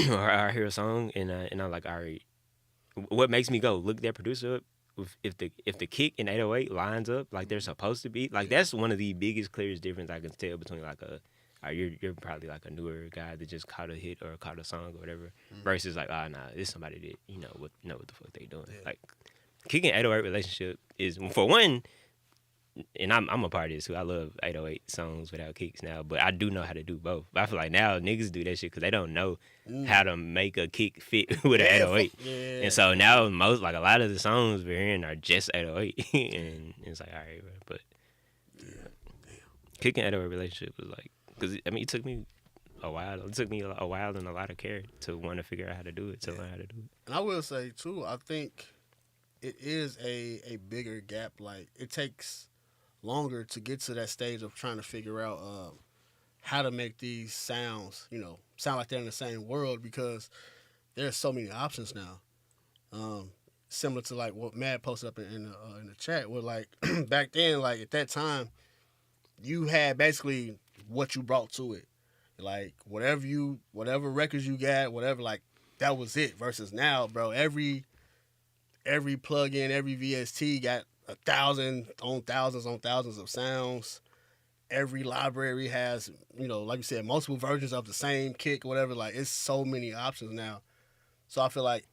or I hear a song and I'm like, all right, what makes me go look that producer up? If the kick in 808 lines up like they're supposed to be, like that's one of the biggest clearest difference I can tell between like you're probably like a newer guy that just caught a hit or caught a song or whatever, versus like nah, this somebody that know what the fuck they doing. Like kicking 808 relationship is for one, and I'm a part of this too. I love 808 songs without kicks now, but I do know how to do both. But I feel like now niggas do that shit because they don't know how to make a kick fit with an 808. Yeah. And so now most like a lot of the songs we're hearing are just 808, and it's like all right, bro. But kicking 808 relationship was like, because I mean it took me a while. It took me a while and a lot of care to want to figure out how to do it, to learn how to do it. And I will say too, I think it is a bigger gap. Like it takes longer to get to that stage of trying to figure out how to make these sounds, sound like they're in the same world, because there's so many options now. Similar to like what Matt posted up in the chat, where like back then, like at that time, you had basically what you brought to it, like whatever records you got, whatever, like that was it. Versus now, bro, every plug-in, every VST got 1,000 on thousands of sounds. Every library has, like you said, multiple versions of the same kick or whatever. Like it's so many options now. So I feel like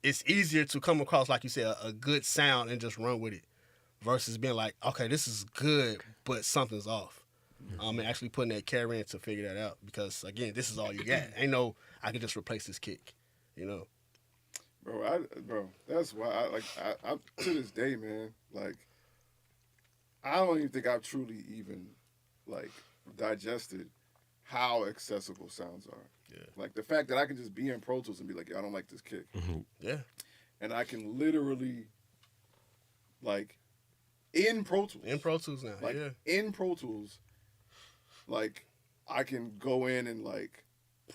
it's easier to come across, like you said, a good sound and just run with it, versus being like, okay, this is good, but something's off. And actually putting that care in to figure that out, because again, this is all you got. Ain't no I can just replace this kick, Bro, that's why I to this day, man, like I don't even think I've truly even like digested how accessible sounds are. Yeah. Like the fact that I can just be in Pro Tools and be like, I don't like this kick. Yeah. And I can literally like in Pro Tools. In Pro Tools now. Like yeah. in Pro Tools, like I can go in and like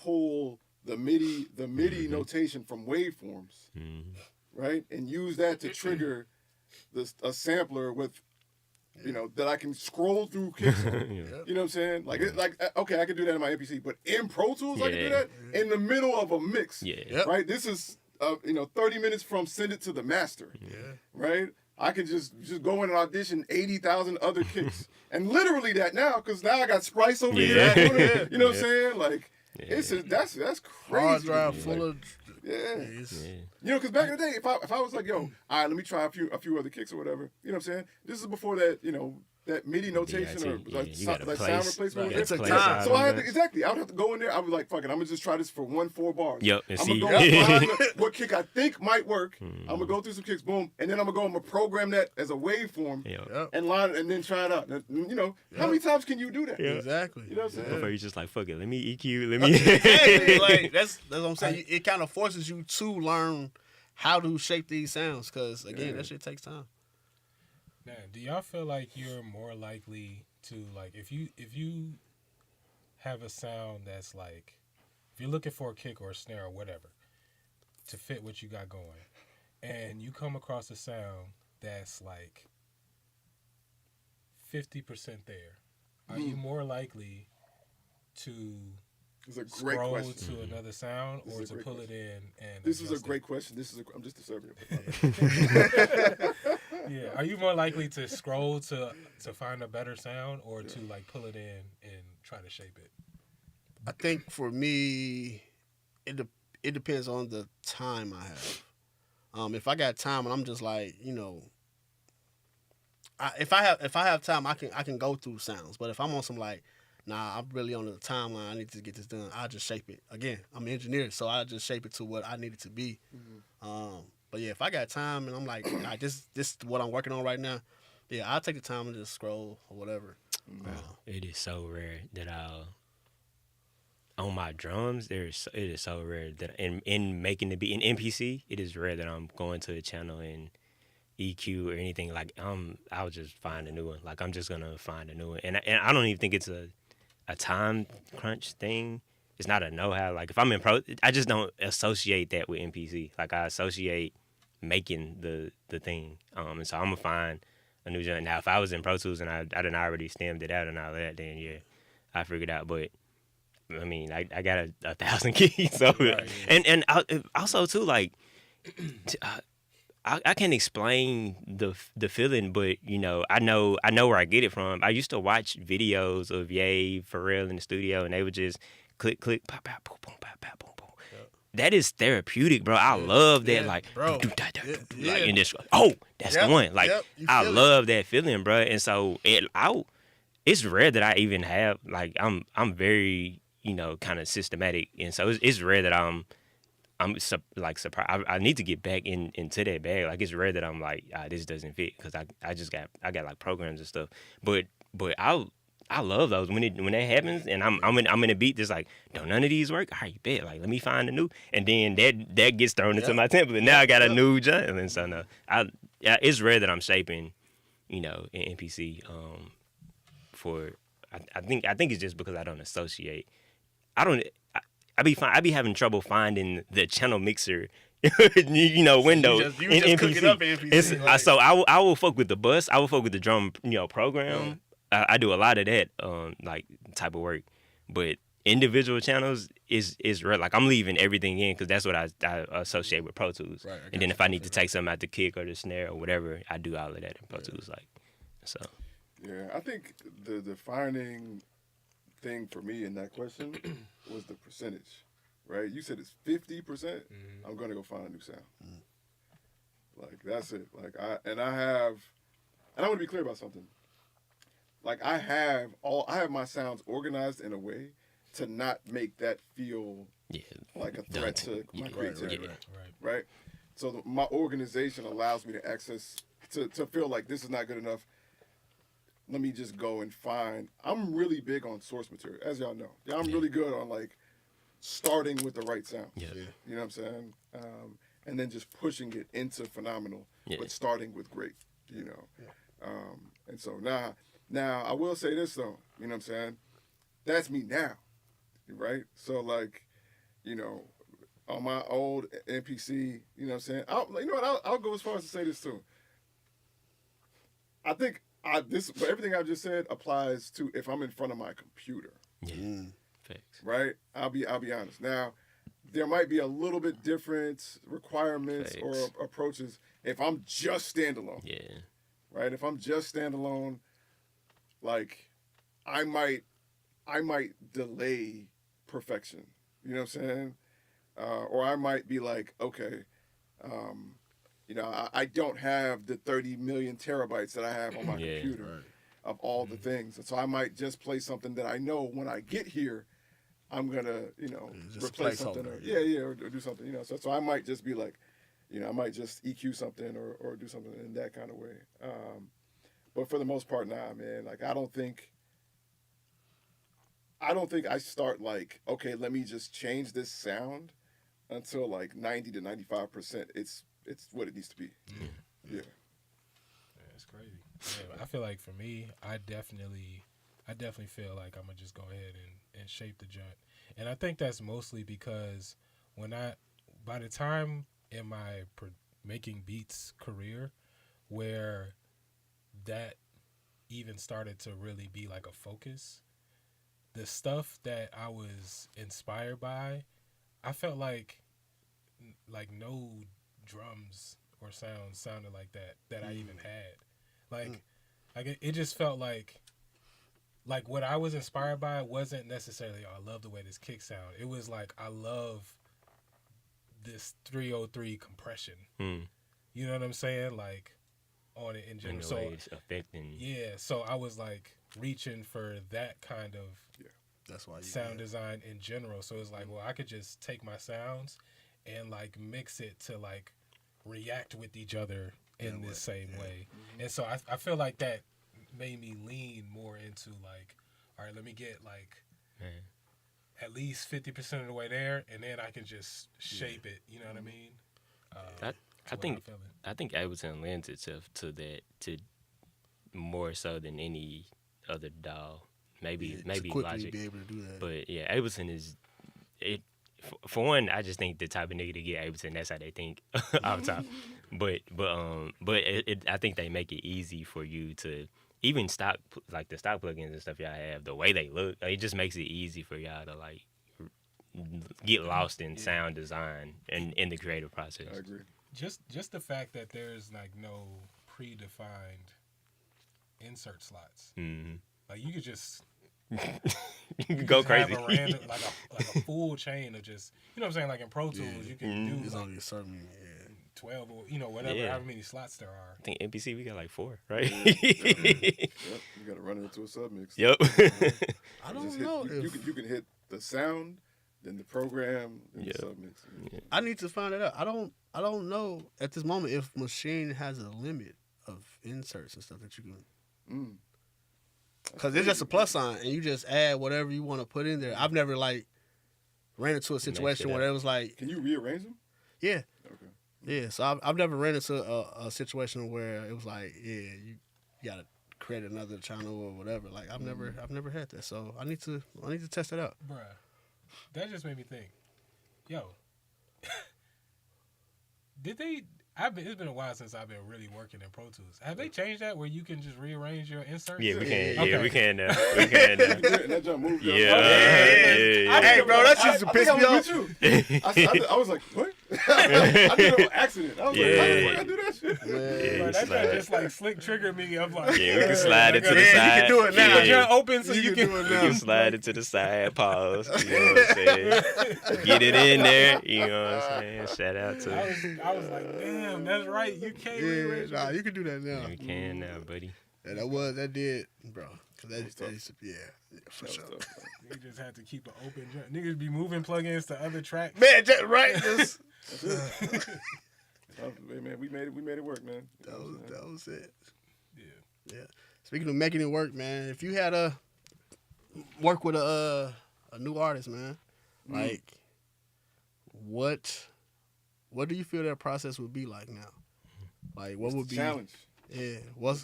pull the MIDI notation from waveforms, right, and use that to trigger a sampler with, that I can scroll through kicks on. You know what I'm saying? Like okay, I can do that in my MPC, but in Pro Tools I can do that in the middle of a mix. Yeah. Right. This is 30 minutes from send it to the master. Yeah. Right. I can just go in and audition 80,000 other kicks, and literally that now, because now I got Sprice over here. You know what I'm saying? Like that's crazy. Hard drive to me. full of. Yeah. Because back in the day, if I was like, yo, all right, let me try a few other kicks or whatever. You know what I'm saying? This is before that, that MIDI notation or like you gotta sound place- replacement. It took was time. So I had to, I would have to go in there. I was like, fuck it, I'm gonna just try this for 4 bars. Yep, and I'm see. gonna go find what kick I think might work. I'm gonna go through some kicks, boom, and then I'm gonna program that as a waveform Yep. and line it, and then try it out. How many times can you do that? Exactly. You know what I'm saying? Before you just like fuck it, let me EQ, let me. Exactly. Like that's what I'm saying. It kind of forces you to learn how to shape these sounds, because again, that shit takes time. Man, do y'all feel like you're more likely to, like, if you have a sound that's like, if you're looking for a kick or a snare or whatever to fit what you got going, and you come across a sound that's like 50% there, are you more likely to It's a great scroll question. to another sound This or is a to great pull question. it in and This is a adjust great it? question. I'm just a servant. Yeah, are you more likely to scroll to find a better sound, or to like pull it in and try to shape it? I think for me, it depends on the time I have. If I got time and I'm just like, if I have time, I can go through sounds. But if I'm on some like, nah, I'm really on the timeline, I need to get this done, I'll just shape it. Again, I'm an engineer, so I'll just shape it to what I need it to be. But yeah, if I got time and I'm like, nah, this is what I'm working on right now, yeah, I'll take the time and just scroll or whatever. It is so rare that on my drums, it is so rare that in making the beat in MPC, it is rare that I'm going to a channel and EQ or anything. Like I'll just find a new one. Like I'm just gonna find a new one, and I don't even think it's a time crunch thing. It's not a know-how. Like if I'm in pro, I just don't associate that with MPC. Like I associate making the thing. And so I'm gonna find a new joint. Now if I was in Pro Tools and I done already stemmed it out and all that, then yeah, I figured out. But I mean, I got a 1,000 keys. So Right, yeah. and also too, like I can't explain the feeling, but you know I know where I get it from. I used to watch videos of Ye, Pharrell in the studio, and they would just click, pop, pop, boom, boom, pop, pop, boom, boom. That is therapeutic, bro. I love that, like, like in this. Oh, that's the one. Like, I love that feeling, bro. And so it's rare that I even have, like, I'm very, you know, kind of systematic, and so it's rare that I'm like surprised. I need to get back into that bag. Like it's rare that I'm like, this doesn't fit because I got like programs and stuff. But I love those when that happens and I'm in a beat that's like, don't none of these work? All right, bet. Like let me find a new, and then that gets thrown into my template. And now I got a new jump. And so no, it's rare that I'm shaping, you know, in MPC. I think it's just because I don't associate. I be having trouble finding the channel mixer, you know, window You in just MPC. cook it up in MPC. So I will fuck with the bus. I will fuck with the drum, you know, program. I do a lot of that, like type of work. But individual channels is rare. Like I'm leaving everything in because that's what I associate with Pro Tools. Right, And then if I need to take something out the kick or the snare or whatever, I do all of that in Pro Tools. Like so. Yeah, I think the defining thing for me in that question was the percentage, right? You said it's 50%. I'm gonna go find a new sound. Like that's it. Like I want to be clear about something. Like I have my sounds organized in a way to not make that feel like a threat to my creativity, right? So my organization allows me to access to feel like this is not good enough. Let me just go and find. I'm really big on source material, as y'all know. Yeah, I'm really good on like starting with the right sound. Yeah. You know what I'm saying? And then just pushing it into phenomenal, but starting with great. You know. And so now I will say this though. You know what I'm saying? That's me now, right? So like, you know, on my old MPC, you know what I'm saying? I'll go as far as to say this too. I think everything I just said applies to if I'm in front of my computer. Yeah. Facts. Right? I'll be honest. Now, there might be a little bit different requirements or approaches if I'm just standalone. Yeah. Right? If I'm just standalone, like I might delay perfection. You know what I'm saying? Or I might be like, okay, you know, I don't have the 30 million terabytes that I have on my computer of all the things. And so I might just play something that I know when I get here, I'm going to, you know, replace something. Or do something, you know. So I might just be like, you know, I might just EQ something or do something in that kind of way. But for the most part, nah, man. Like, I don't think I start like, okay, let me just change this sound until like 90 to 95%. It's what it needs to be. Yeah. That's crazy. Yeah, I feel like for me, I definitely feel like I'm gonna just go ahead and shape the joint, and I think that's mostly because by the time in my making beats career, where that even started to really be like a focus, the stuff that I was inspired by, I felt like no drums or sounds sounded like that I even had. Like it just felt like what I was inspired by wasn't necessarily, oh, I love the way this kick sound. It was like, I love this 303 compression. You know what I'm saying? Like on it in general. And the So way it's affecting. yeah, so I was like reaching for that kind of That's why sound design in general. So it's like, well, I could just take my sounds and like mix it to like react with each other in the same way. And so I feel like that made me lean more into like, all right, let me get like at least 50% of the way there, and then I can just shape it. You know what I mean? That's what I'm feeling. I think Ableton lends itself to that to more so than any other DAW. Maybe to quickly Logic. be able to do that. But yeah, Ableton is it. For one, I just think the type of nigga to get Ableton, that's how they think off top. But I think they make it easy for you to even stock like the stock plugins and stuff y'all have. The way they look, it just makes it easy for y'all to like get lost in sound design and in the creative process. I agree. Just the fact that there's like no predefined insert slots. Mm-hmm. Like you could just You can go just have crazy. a random, like a full chain of just, you know what I'm saying, like in Pro Tools you can do It's like only a certain 12 or whatever, Yeah. however many slots there are. I think MPC we got like 4, right? Yep. You got to run it into a submix. Yep. I Just don't hit, know you, if you can hit the sound, then the program, then Yeah. the submix. I need to find it out. I don't know at this moment if Machine has a limit of inserts and stuff that you can. Because it's just a plus sign, and you just add whatever you want to put in there. I've never like ran into a situation it where up. it was like, Can you rearrange them? yeah, Okay. yeah. So I've never ran into a situation where it was like, yeah, you gotta create another channel or whatever. Like I've never had that. So I need to test it out. Bruh, that just made me think, yo, did they? It's been a while since I've been really working in Pro Tools. Have they changed that where you can just rearrange your inserts? Yeah, we can. Okay. Yeah, we can. We can. That jump moved. Yeah. Yeah. Hey, bro, that used to I piss think me I off. was with you. I was like, what? I did it on accident. I was like, how the fuck I do that shit? Yeah, Bro, you that slide. just like slick triggered me. I'm like, Yeah, we can slide it to the Yeah, you side. can do it now. Keep the Yeah. jump open so you can. do it You now. can slide it to the side, pause. You know what I'm saying? Get it in there. You know what I'm saying? Shout out to I was like, damn, that's right. You can't Yeah, rearrange. nah, you can do that now. you can now, buddy. Yeah, that did, bro. Cause that used to, yeah, for sure. You just had to keep an open jump. Niggas be moving plugins to other tracks. Man, just, right? Just, Hey, man, we made it work, man. that was it. Yeah. Yeah. Speaking of making it work, man, if you had to work with a new artist, man, like what do you feel that process would be like now? Like what would be challenge? Yeah. What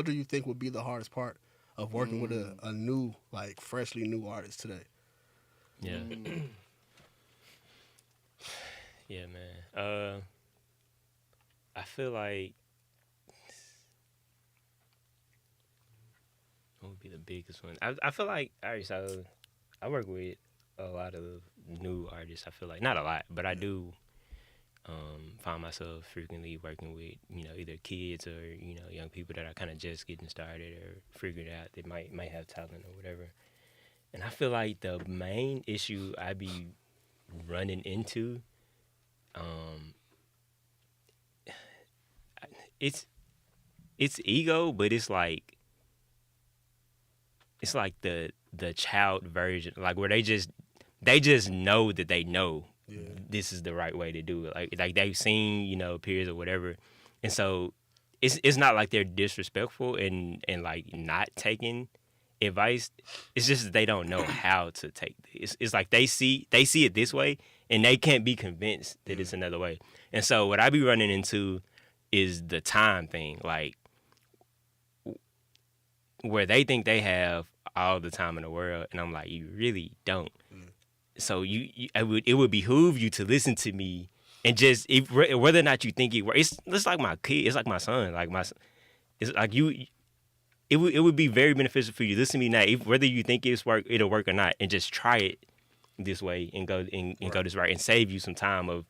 do you think would be the hardest part of working with a new, like freshly new artist today? Yeah. Yeah, man. I feel like what would be the biggest one? I feel like, all right, so I work with a lot of new artists. I feel like not a lot, but I do find myself frequently working with either kids or young people that are kind of just getting started or figuring out they might have talent or whatever. And I feel like the main issue I be running into, it's ego, but it's like the child version, like where they just know that they know this is the right way to do it. Like they've seen peers or whatever, and so it's not like they're disrespectful and like not taking advice. It's just that they don't know how to take it. It's like they see it this way and they can't be convinced that it's another way. And so what I be running into is the time thing, like where they think they have all the time in the world, and I'm like, you really don't. So it would behoove you to listen to me and just whether or not you think it works. It's like my kid. It's like my son. It's like you. It would be very beneficial for you to listen to me now, whether you think it'll work or not, and just try it this way and go go this right and save you some time of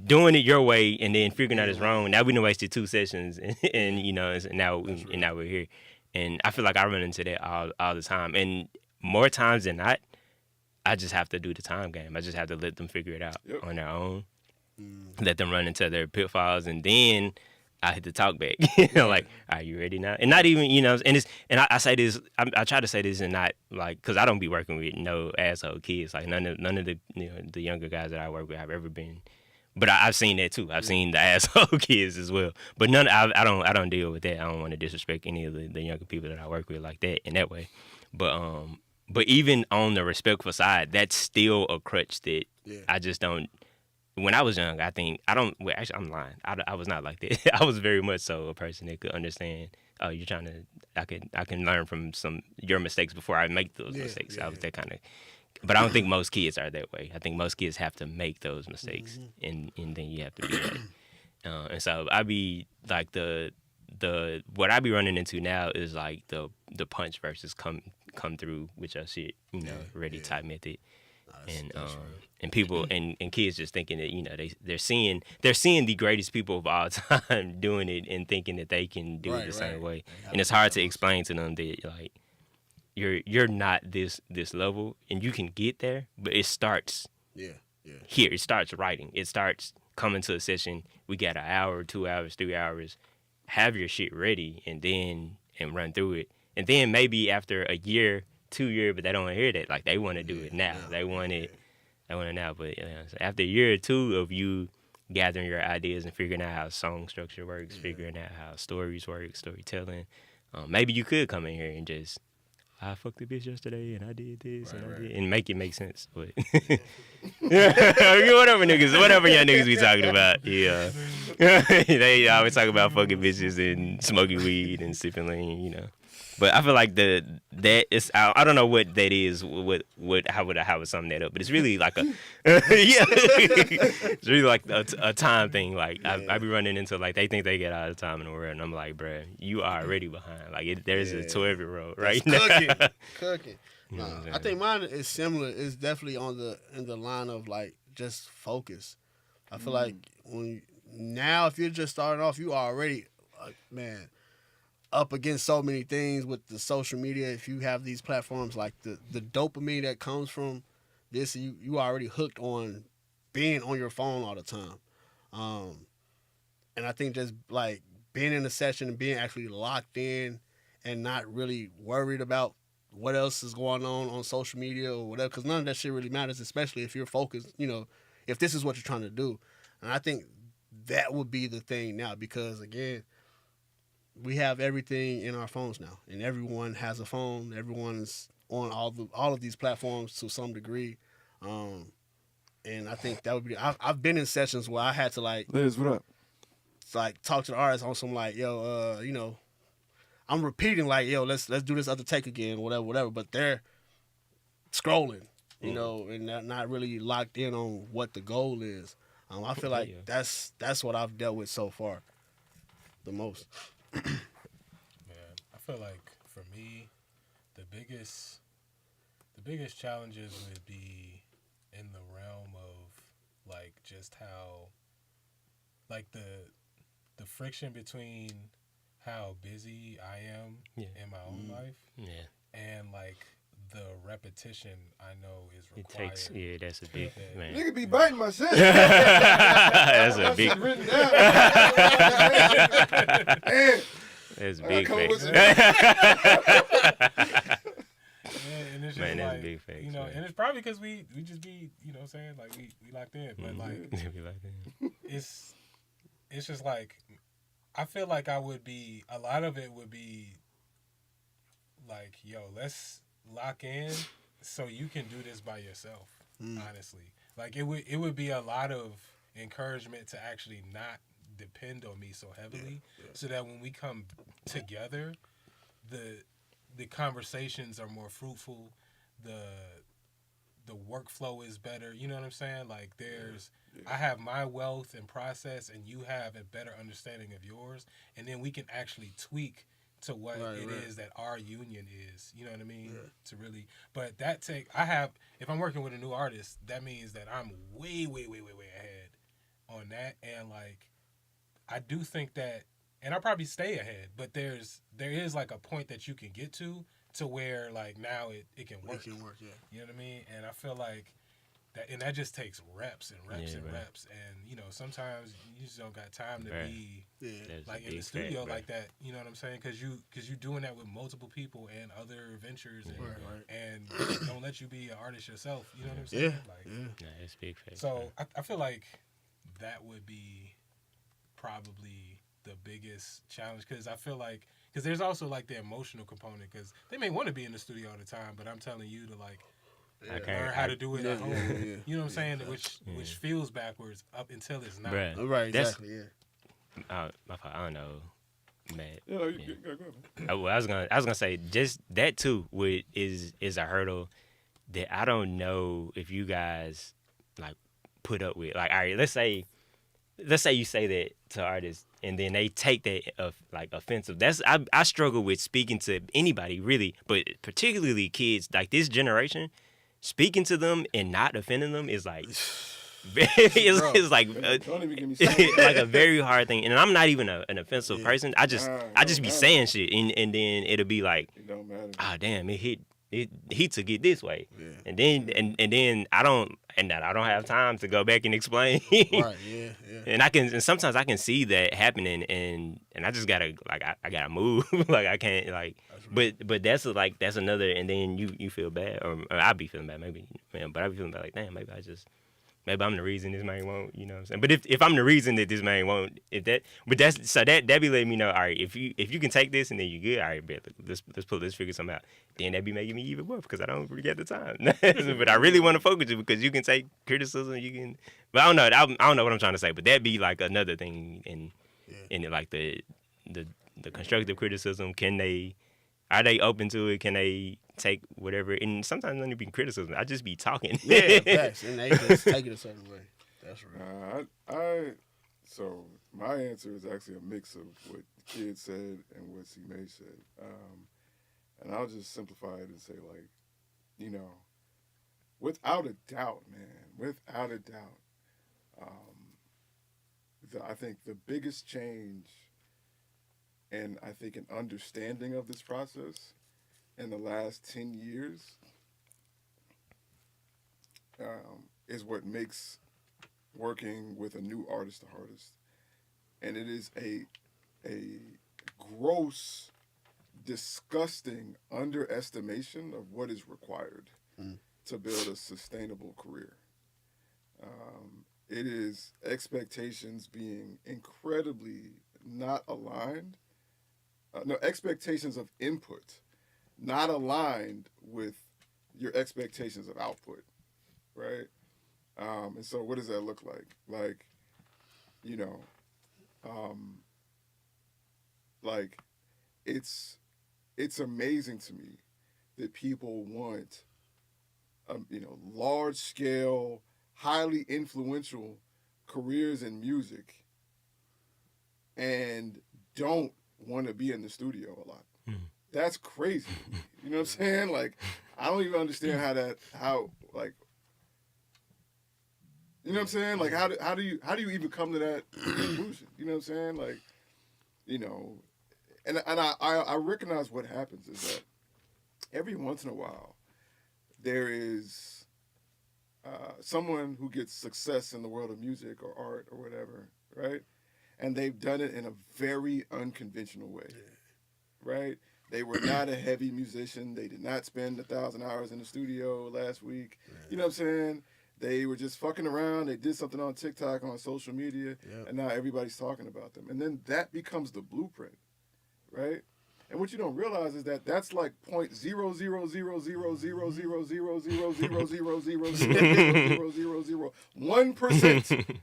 doing it your way and then figuring out it's wrong. Now we done wasted 2 sessions and now we're here, and I feel like I run into that all the time, and more times than not, I just have to do the time game. I just have to let them figure it out on their own, let them run into their pitfalls, and then I hit the talk back. Like, are you ready now? And not even, and I say this, I try to say this and not like, cause I don't be working with no asshole kids. Like none of the the younger guys that I work with have ever been, but I've seen that too. I've seen the asshole kids as well. But I don't deal with that. I don't want to disrespect any of the younger people that I work with like that in that way. But even on the respectful side, that's still a crutch that I just don't when I was young, I think I don't. Well, actually, I'm lying. I was not like that. I was very much so a person that could understand. Oh, you're trying to. I can learn from your mistakes before I make those mistakes. I was that kind of. But I don't think most kids are that way. I think most kids have to make those mistakes, and then you have to be like. And so I be like the what I be running into now is like the punch versus come through with your shit, ready type method. And people and kids just thinking that they're seeing the greatest people of all time doing it and thinking that they can do it the same way, and it's hard to explain to them that like you're not this level and you can get there, but it starts here. It starts writing. It starts coming to a session. We got an hour, 2 hours, 3 hours. Have your shit ready and run through it, and then maybe after a year, 2 years, but they don't want to hear that. Like they want to do it now. They want it. They want it now. But so after a year or two of you gathering your ideas and figuring out how song structure works, figuring out how stories work, storytelling, maybe you could come in here and just I fucked the bitch yesterday and I did this and make it make sense. But whatever young niggas be talking about, yeah. They always talk about fucking bitches and smoking weed and sipping lean, But I feel like that is I don't know what that is. How would I sum that up? But it's really like a it's really like a time thing. Like I be running into like they think they get all the time in the world, and I'm like, bruh, you are already behind. Like there's a 12-year-old right now. Cooking. I think mine is similar. It's definitely in the line of like just focus. I feel like if you're just starting off, you already up against so many things with the social media. If you have these platforms, like the dopamine that comes from this, you already hooked on being on your phone all the time. And I think just like being in a session and being actually locked in and not really worried about what else is going on social media or whatever, because none of that shit really matters, especially if you're focused, if this is what you're trying to do. And I think that would be the thing now, because again, we have everything in our phones now, and everyone has a phone. Everyone's on all of these platforms to some degree, and I think that would be. I've been in sessions where I had to like, Liz, what up? Like talk to the artist on some like, I'm repeating like, let's do this other take again, whatever. But they're scrolling, and they're not really locked in on what the goal is. I feel like that's what I've dealt with so far, the most. Man, I feel like for me, the biggest challenges would be in the realm of like just how like the friction between how busy I am in my own life and like the repetition I know is required. That's a big man. Nigga be biting my shit. That's a big. Written down. That's a big facts. And it's just Man, that's like, big facts, and it's probably because we just be, what I'm saying, like we locked in, but like it's just like I feel like a lot of it would be like, let's lock in so you can do this by yourself. Honestly, like it would be a lot of encouragement to actually not depend on me so heavily, so that when we come together, the conversations are more fruitful, the workflow is better. You know what I'm saying? Like I have my wealth and process, and you have a better understanding of yours, and then we can actually tweak to what is that our union is. You know what I mean? To really, but if I'm working with a new artist, that means that I'm way, way, way, way, way ahead on that, and like I do think that, and I'll probably stay ahead, but there is like a point that you can get to where like now it can work. It can work, You know what I mean? And I feel like that, and that just takes reps and reps and reps, and sometimes you just don't got time to be like in the studio like that. You know what I'm saying? Because you doing that with multiple people and other ventures, and don't let you be an artist yourself. You know what I'm saying? It's big facts. So I feel like that would be probably the biggest challenge, because I feel like there's also like the emotional component, because they may want to be in the studio all the time, but I'm telling you to like I can't. learn how to do it at home. yeah. You know what I'm saying? Which feels backwards up until it's not. Bruh. Right, That's- exactly. Yeah. My fault, I don't know, Matt. You know, Yeah. go ahead. I was gonna say just that too. Is a hurdle that I don't know if you guys like put up with. Like, all right, let's say you say that to artists and then they take that like offensive. I struggle with speaking to anybody really, but particularly kids like this generation. Speaking to them and not offending them is like it's like Don't even get me started. like a very hard thing. And I'm not even an offensive person. I just be saying shit and then it'll be like, It don't matter. ah, damn, he took it this way, Yeah. and then I don't have time to go back and explain. Right, yeah. And sometimes I can see that happening, and I just gotta like I gotta move. Like I can't like, but that's another, and then you feel bad, or I be feeling bad maybe, man. But I be feeling bad like, damn, maybe I'm the reason this man won't, you know what I'm saying? But if I'm the reason that this man won't, that be letting me know, all right, if you can take this and then you good, all right, bet, let's figure something out. Then that be making me even worse because I don't really get the time. But I really want to focus you because you can take criticism, but I don't know. I don't know what I'm trying to say, but that be like another thing in like the constructive criticism. Are they open to it? Can they take whatever? And sometimes not even criticism. I just be talking. Yeah, facts. And they just take it a certain way. That's right. So my answer is actually a mix of what the kid said and what C-May said. And I'll just simplify it and say, like, you know, without a doubt, I think the biggest change and I think an understanding of this process in the last 10 years is what makes working with a new artist the hardest. And it is a gross, disgusting underestimation of what is required to build a sustainable career. It is expectations being incredibly not aligned. Expectations of input not aligned with your expectations of output, right? And so what does that look like? Like, you know, like it's amazing to me that people want, large scale, highly influential careers in music and don't want to be in the studio a lot. That's crazy. You know what I'm saying? Like, I don't even understand you know what I'm saying? Like, how do you even come to that conclusion? You know what I'm saying? Like, you know, and I recognize what happens is that every once in a while there is someone who gets success in the world of music or art or whatever, right? And they've done it in a very unconventional way, right? They were not a heavy musician. They did not spend 1,000 hours in the studio last week. You know what I'm saying? They were just fucking around. They did something on TikTok, on social media, and now everybody's talking about them. And then that becomes the blueprint, right? And what you don't realize is that that's like 0.0000000000000000001%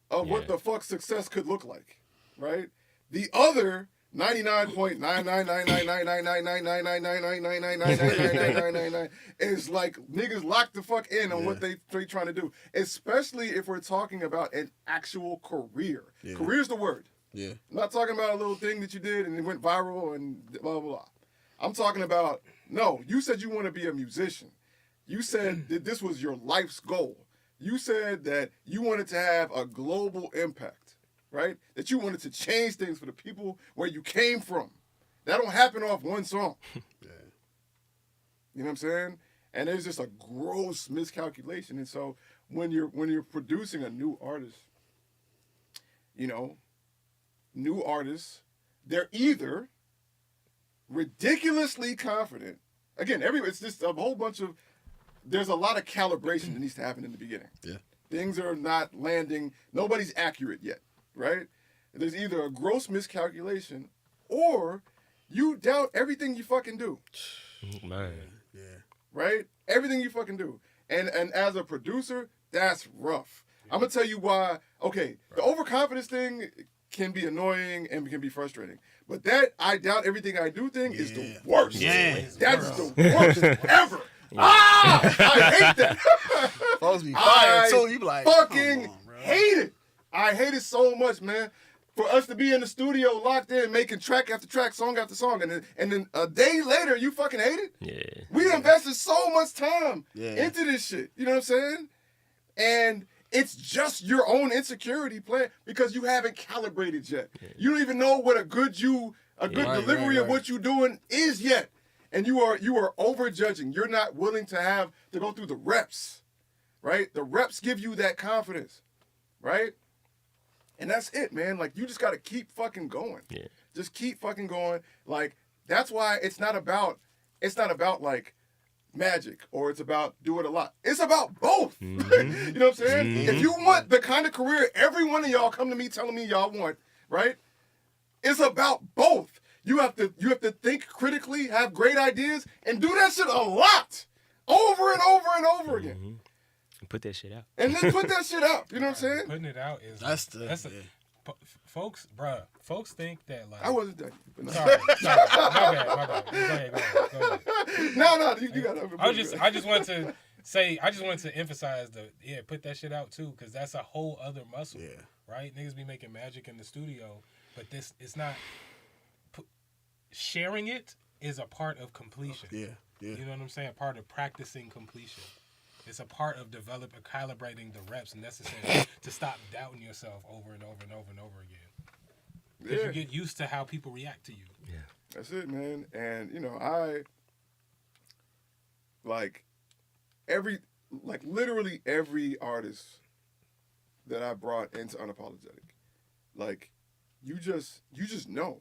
of what the fuck success could look like, right? The other 99.9999999999999999999 is like niggas locked the fuck in on what they trying to do, especially if we're talking about an actual career. Career's the word. I'm not talking about a little thing that you did and it went viral and blah, blah, blah. I'm talking about, no, you said you want to be a musician. You said that this was your life's goal. You said that you wanted to have a global impact, right? That you wanted to change things for the people where you came from. That don't happen off one song. You know what I'm saying? And there's just a gross miscalculation. And so when you're producing a new artist, you know, new artists, they're either ridiculously confident. Again, it's just a whole bunch of, there's a lot of calibration that needs to happen in the beginning. Things are not landing, nobody's accurate yet, right? There's either a gross miscalculation or you doubt everything you fucking do. Man. Right? Everything you fucking do. And as a producer, that's rough. I'm gonna tell you why. Okay, the overconfidence thing can be annoying and can be frustrating. But that I doubt everything I do thing is the worst. Yeah. That's the worst ever. Ah! I hate that. Folks be fired I too. You be like, fucking come on, bro. hate it. I hate it so much, man. For us to be in the studio locked in, making track after track, song after song, and then a day later, you fucking hate it? Yeah. We invested so much time Yeah. into this shit. You know what I'm saying? And it's just your own insecurity playing because you haven't calibrated yet. You don't even know what a good delivery of what you're doing is yet. And you are overjudging. You're not willing to go through the reps, right? The reps give you that confidence, right? And that's it, man. Like, you just got to keep fucking going. Yeah. Just keep fucking going. Like, that's why it's not about like magic or it's about do it a lot. It's about both. You know what I'm saying? If you want the kind of career every one of y'all come to me telling me y'all want, right? It's about both. You have to think critically, have great ideas, and do that shit a lot. Over and over and over again. Put that shit out. And then put that shit out. You know what I'm saying? Putting it out is folks, bruh. Folks think that like I wasn't done. But no. Sorry, my bad. Go ahead. No, you got to. I just wanted to say, I just wanted to emphasize put that shit out too, because that's a whole other muscle. Yeah. Right? Niggas be making magic in the studio, but it's not. Sharing it is a part of completion. Yeah. You know what I'm saying? Part of practicing completion. It's a part of calibrating the reps necessary to stop doubting yourself over and over and over and over again. Because you get used to how people react to you. Yeah. That's it, man. And, you know, literally every artist that I brought into Unapologetic, like, you just know,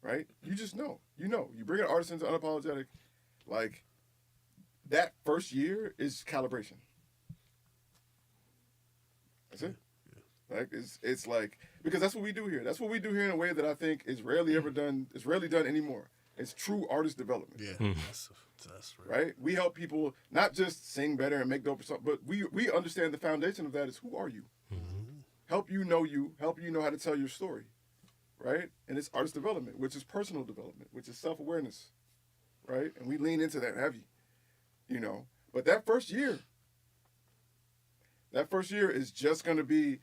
right? You just know. You bring an artist into Unapologetic, like, that first year is calibration. That's it. Like it's like, because that's what we do here. That's what we do here in a way that I think is rarely ever done. It's rarely done anymore. It's true artist development. Yeah, that's right. We help people not just sing better and make dope songs, but we understand the foundation of that is who are you? Help you know how to tell your story, right? And it's artist development, which is personal development, which is self-awareness, right? And we lean into that heavy. You know, but that first year is just going to be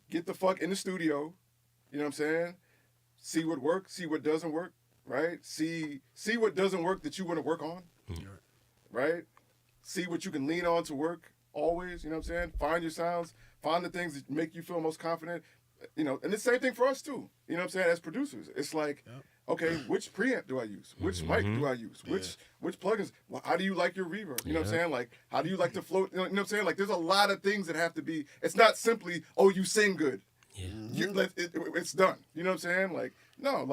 get the fuck in the studio, you know what I'm saying? See what works, see what doesn't work, right? See what doesn't work that you want to work on, right? See what you can lean on to work always, you know what I'm saying? Find your sounds, find the things that make you feel most confident, you know, and the same thing for us too, you know what I'm saying, as producers. It's like, okay, which preamp do I use? Which mic do I use? Which plugins? Well, how do you like your reverb? You know what I'm saying? Like, how do you like to float? You know what I'm saying? Like, there's a lot of things that have to be. It's not simply, oh, you sing good. Yeah. It's done. You know what I'm saying? Like, no,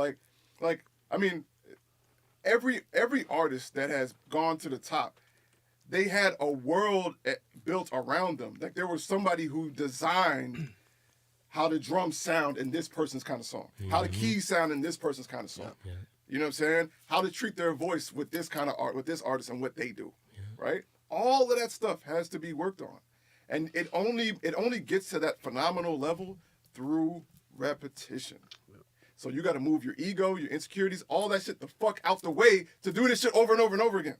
like, I mean, every artist that has gone to the top, they had a world built around them. Like, there was somebody who designed how the drums sound in this person's kind of song, how the keys sound in this person's kind of song. Yeah. You know what I'm saying? How to treat their voice with this kind of art, with this artist and what they do, right? All of that stuff has to be worked on. And it only gets to that phenomenal level through repetition. Yeah. So you got to move your ego, your insecurities, all that shit the fuck out the way to do this shit over and over and over again.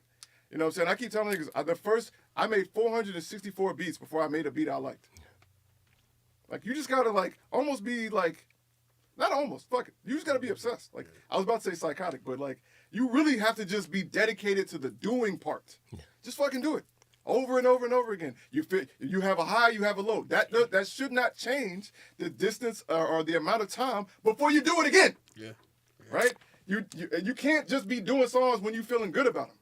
You know what I'm saying? I keep telling niggas, I made 464 beats before I made a beat I liked. Like, you just gotta, like, almost be, like, not almost, fuck it. You just gotta be obsessed. Like, I was about to say psychotic, but, like, you really have to just be dedicated to the doing part. Yeah. Just fucking do it. Over and over and over again. You have a high, you have a low. That should not change the distance or the amount of time before you do it again. Yeah. Right? You can't just be doing songs when you're feeling good about them.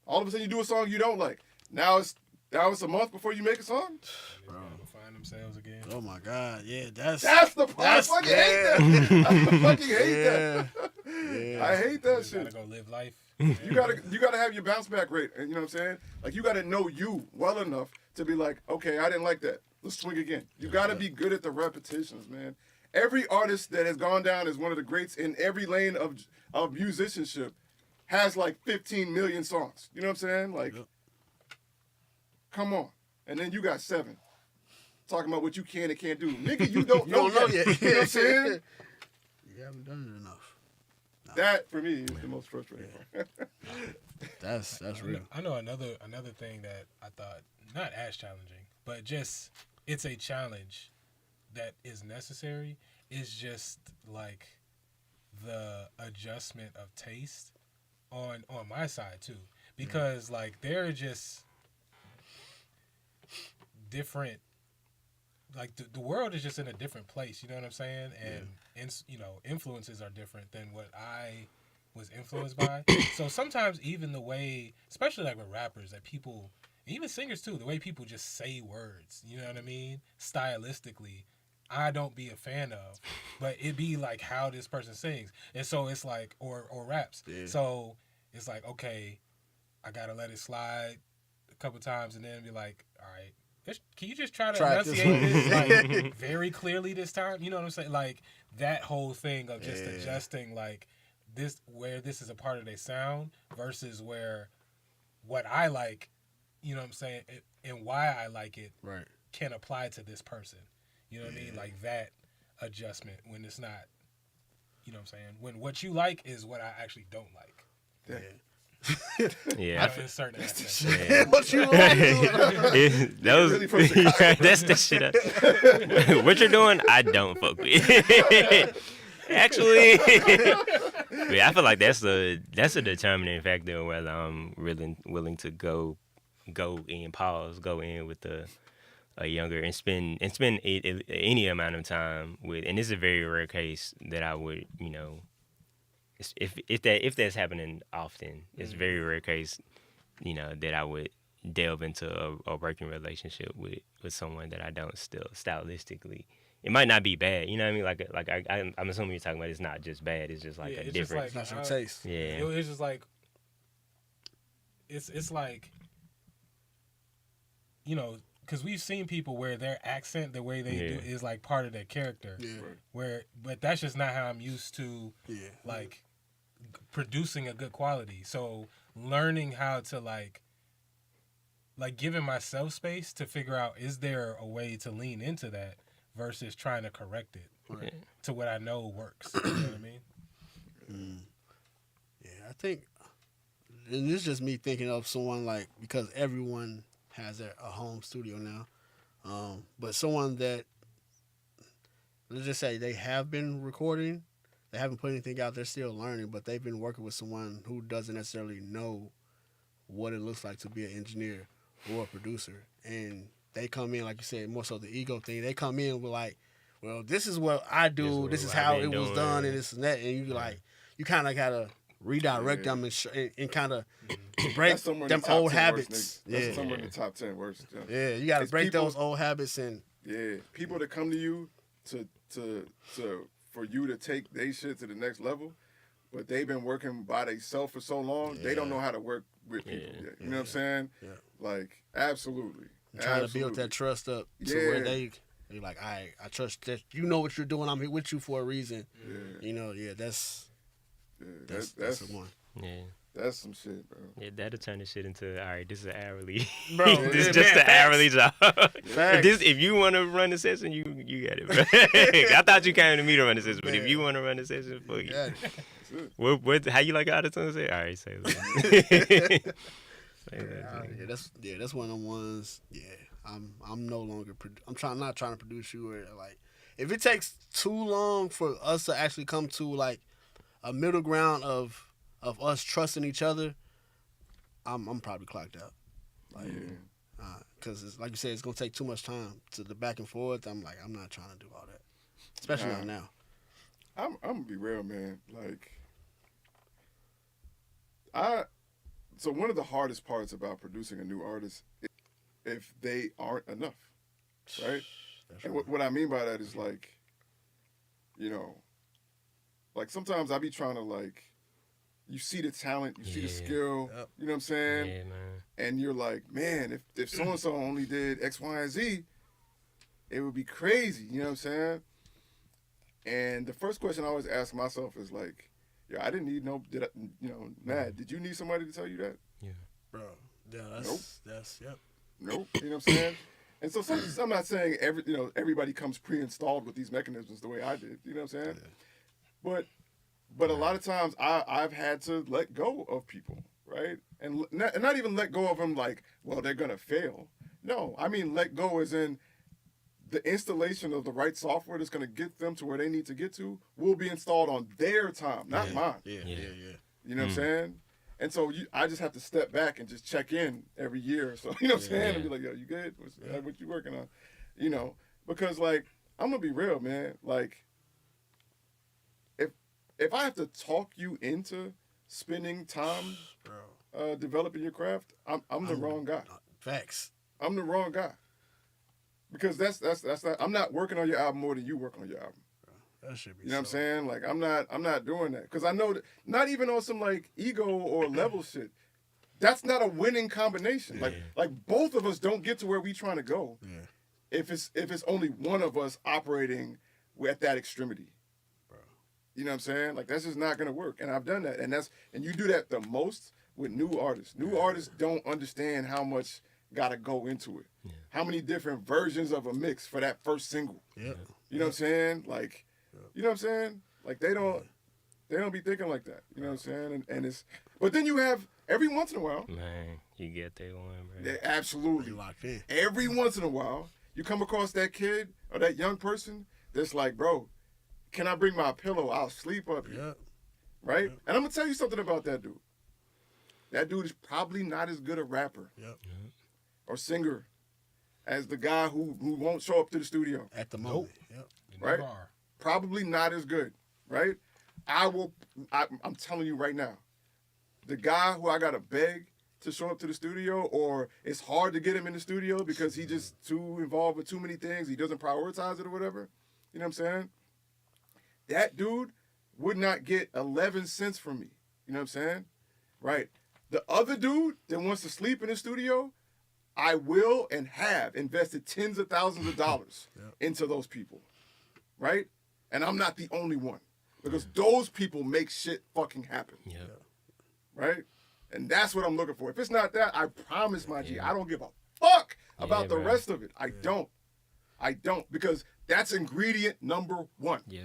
All of a sudden you do a song you don't like. Now it's a month before you make a song? Bro. Find themselves again. Oh my God, yeah, that's the part. I fucking hate that. I fucking hate that. Yeah. I hate that shit. You gotta go live life. You gotta have your bounce back rate, and you know what I'm saying? Like, you gotta know you well enough to be like, okay, I didn't like that. Let's swing again. You gotta be good at the repetitions, man. Every artist that has gone down as one of the greats in every lane of musicianship has like 15 million songs. You know what I'm saying? Like, Come on. And then you got 7. Talking about what you can and can't do. Nigga, you don't You don't know yet. You know what I'm saying? You haven't done it enough. That, for me, is the most frustrating part. That's real. I know another thing that I thought not as challenging, but just it's a challenge that is necessary. Is just like the adjustment of taste on my side too, because like there are just different. Like the world is just in a different place, you know what I'm saying? And influences are different than what I was influenced by. So sometimes even the way, especially like with rappers, that people, even singers too, the way people just say words, you know what I mean? Stylistically, I don't be a fan of, but it be like how this person sings. And so it's like, or raps. Yeah. So it's like, okay, I gotta let it slide a couple times and then be like, all right, can you just try to enunciate this like very clearly this time? You know what I'm saying? Like that whole thing of just adjusting like this, where this is a part of their sound versus where what I like, you know what I'm saying, and why I like it can apply to this person. You know what I mean? Like that adjustment when it's not, you know what I'm saying? When what you like is what I actually don't like. Yeah. Yeah, in certain aspects. What you like? That's the shit. What you're doing, I don't fuck with. Actually, I feel like that's a determining factor whether I'm really willing to go in with a younger and spend any amount of time with. And this is a very rare case that I would, if that's happening often, it's a very rare case, that I would delve into a working relationship with someone that I don't still stylistically. It might not be bad, you know what I mean? Like I'm assuming you're talking about it's not just bad. It's just like a different. It's just like, not your taste. Yeah. It's just like it's like, because we've seen people where their accent, the way they do, is like part of their character. Yeah. But that's just not how I'm used to. Yeah. Like producing a good quality. So learning how to like giving myself space to figure out, is there a way to lean into that versus trying to correct it to what I know works. You know what I mean? Yeah, I think, and this is just me thinking of someone like, because everyone has a home studio now, but someone that, let's just say they have been recording, they haven't put anything out, they're still learning, but they've been working with someone who doesn't necessarily know what it looks like to be an engineer or a producer. And they come in, like you said, more so the ego thing. They come in with like, well, this is what I do, this is how it was done, and this and that. And you like, you kind of got to redirect them and kind of break them old habits. That's somewhere in the top 10 worst. Yeah, you got to break those old habits and. Yeah, people that come to you for you to take their shit to the next level, but they've been working by themselves for so long, they don't know how to work with people yet. You know what I'm saying? Yeah. Like, absolutely. Trying to build that trust up to where they're like, I trust that you know what you're doing. I'm here with you for a reason. Yeah. That's the one. Yeah. That's some shit, bro. Yeah, that'll turn this shit into, all right, this is an hourly. Bro, this is just an hourly job. If you want to run the session, you got it, bro. I thought you came to me to run the session, but if you want to run the session, fuck it. How you like auto-tune? Say, all right, say that. That's one of the ones. Yeah, I'm no longer. I'm not trying to produce you, or like, if it takes too long for us to actually come to like a middle ground of us trusting each other, I'm probably clocked out. Like, because it's like you said, it's gonna take too much time to the back and forth. I'm like, I'm not trying to do all that, especially not now. I'm gonna be real, man. Like, so one of the hardest parts about producing a new artist is if they aren't enough, right? And what I mean by that is like, like sometimes I be trying to like, you see the talent, you see the skill, you know what I'm saying? Yeah, man. And you're like, man, if so-and-so only did X, Y, and Z, it would be crazy, you know what I'm saying? And the first question I always ask myself is like, I didn't need Matt, did you need somebody to tell you that? Yeah. Bro, yeah, nope. That's, yep. Nope. You know what I'm saying? And so I'm not saying everybody comes pre-installed with these mechanisms the way I did. You know what I'm saying? Yeah. But a lot of times I've had to let go of people, right? And not even let go of them like, well, they're gonna fail. No, I mean let go as in the installation of the right software that's gonna get them to where they need to get to will be installed on their time, not mine. Yeah. You know what I'm saying? And so I just have to step back and just check in every year or so. You know what I'm saying? And be like, yo, you good? What you working on? You know, because like I'm gonna be real, man. Like if I have to talk you into spending time developing your craft, I'm the wrong guy. Facts. I'm the wrong guy. Because that's not, I'm not working on your album more than you work on your album. That should be. You know what I'm saying? Like I'm not doing that because I know that not even on some like ego or level shit. That's not a winning combination. Like both of us don't get to where we trying to go. Yeah. If it's only one of us operating at that extremity. Bro. You know what I'm saying? Like that's just not gonna work. And I've done that. And you do that the most with new artists. New artists don't understand how much gotta go into it. Yeah. How many different versions of a mix for that first single. Yeah. You know what I'm saying? Like you know what I'm saying? Like they don't be thinking like that. You know what I'm saying? And it's but then you have every once in a while. Man, you get that one, bro. Yeah, absolutely. Locked in. Every once in a while, you come across that kid or that young person that's like, bro, can I bring my pillow? I'll sleep up here. Yep. Right? Yep. And I'm gonna tell you something about that dude. That dude is probably not as good a rapper or singer as the guy who won't show up to the studio. At the moment. Yep. Right? Probably not as good, right? I'm telling you right now, the guy who I gotta beg to show up to the studio, or it's hard to get him in the studio because he just too involved with too many things, he doesn't prioritize it or whatever, you know what I'm saying? That dude would not get 11 cents from me, you know what I'm saying? Right? The other dude that wants to sleep in the studio, I will and have invested tens of thousands of dollars into those people, right? And I'm not the only one because those people make shit fucking happen. Yeah. Right? And that's what I'm looking for. If it's not that, I promise, my G, I don't give a fuck about the rest of it. I don't because that's ingredient number one. Yeah.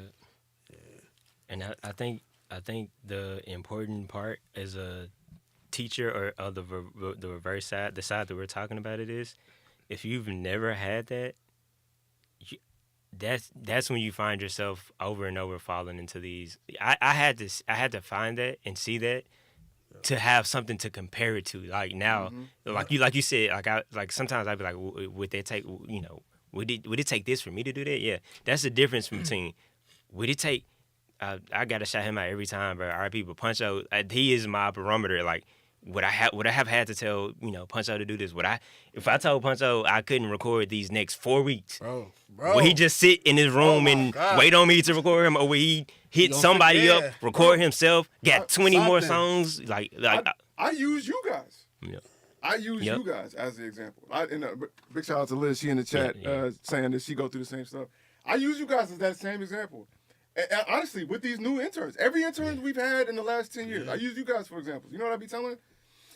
And I think the important part as a teacher or the reverse side, the side that we're talking about it is, if you've never had that, that's when you find yourself over and over falling into these. I had to find that and see that to have something to compare it to. Like now, like you said, like sometimes I'd be like, would they take, would it take this for me to do that? Yeah, that's the difference between would it take. I gotta shout him out every time, bro. R.I.P. But Puncho, he is my barometer. Like, would I have had to tell Puncho to do this? If I told Puncho I couldn't record these next 4 weeks, bro, would he just sit in his room and wait on me to record him, or would he hit somebody up, record himself, got 20 more songs? Like I use you guys. Yeah. I use you guys as the example. Big shout out to Liz. She in the chat saying that she go through the same stuff. I use you guys as that same example. And honestly, with these new interns, every intern we've had in the last 10 years, I use you guys for examples. You know what I be telling?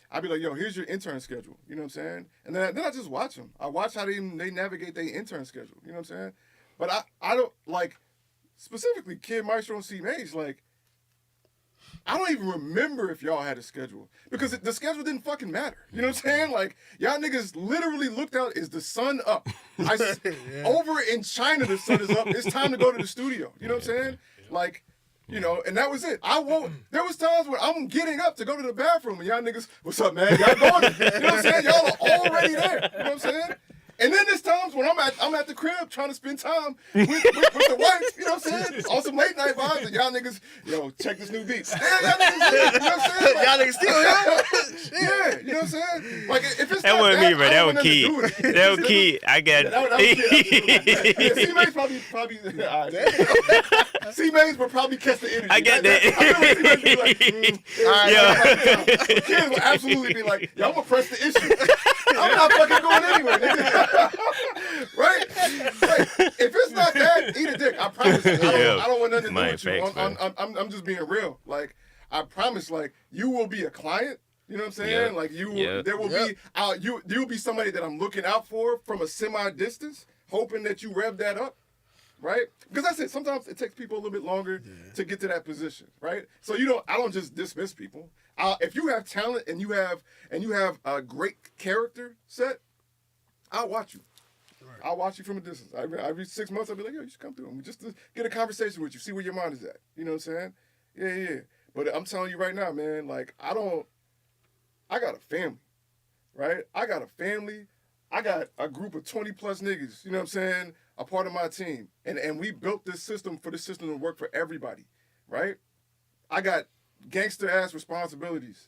I'd be like, yo, here's your intern schedule. You know what I'm saying? And then I just watch them. I watch how they navigate their intern schedule. You know what I'm saying? But I don't, like, specifically Kid Maestro and C Maze, like, I don't even remember if y'all had a schedule. Because the schedule didn't fucking matter. You know what I'm saying? Like, y'all niggas literally looked out, is the sun up? Over in China, the sun is up. It's time to go to the studio. You know what I'm saying? Like, and that was it. There was times where I'm getting up to go to the bathroom and y'all niggas, what's up, man? Y'all going? You know what I'm saying? Y'all are already there. You know what I'm saying? And then there's times when I'm at the crib trying to spend time with the wife, you know what I'm saying? On some late night vibes, and y'all niggas, check this new beat. Damn, y'all niggas, you know what I'm saying? Like, y'all niggas still here? Yeah, you know what I'm saying? Like, if it's that wasn't me, bro. That was Key. That was Key. I got it. That was C-Maze probably all right. C-Maze would probably catch the energy. I get that. Kids would absolutely be like, yo, I'm going to press the issue. I'm not fucking going anywhere, nigga. Right? If it's not that, eat a dick. I promise you. I don't want nothing to do with you. I'm just being real. Like, I promise, like, you will be a client, You know what I'm saying? Yep. Like there will Yep. be you'll be somebody that I'm looking out for from a semi-distance, hoping that you rev that up, right? Because that's it. Sometimes it takes people a little bit longer to get to that position, right? So I don't just dismiss people. If you have talent and you have a great character set, I'll watch you. Right. I'll watch you from a distance. Every 6 months, I'll be like, yo, you should come through. Just to get a conversation with you, see where your mind is at. You know what I'm saying? Yeah. But I'm telling you right now, man, like, I got a family, right? I got a family. I got a group of 20 plus niggas, you know what I'm saying, a part of my team. And we built this system for this system to work for everybody, right? I got gangster ass responsibilities.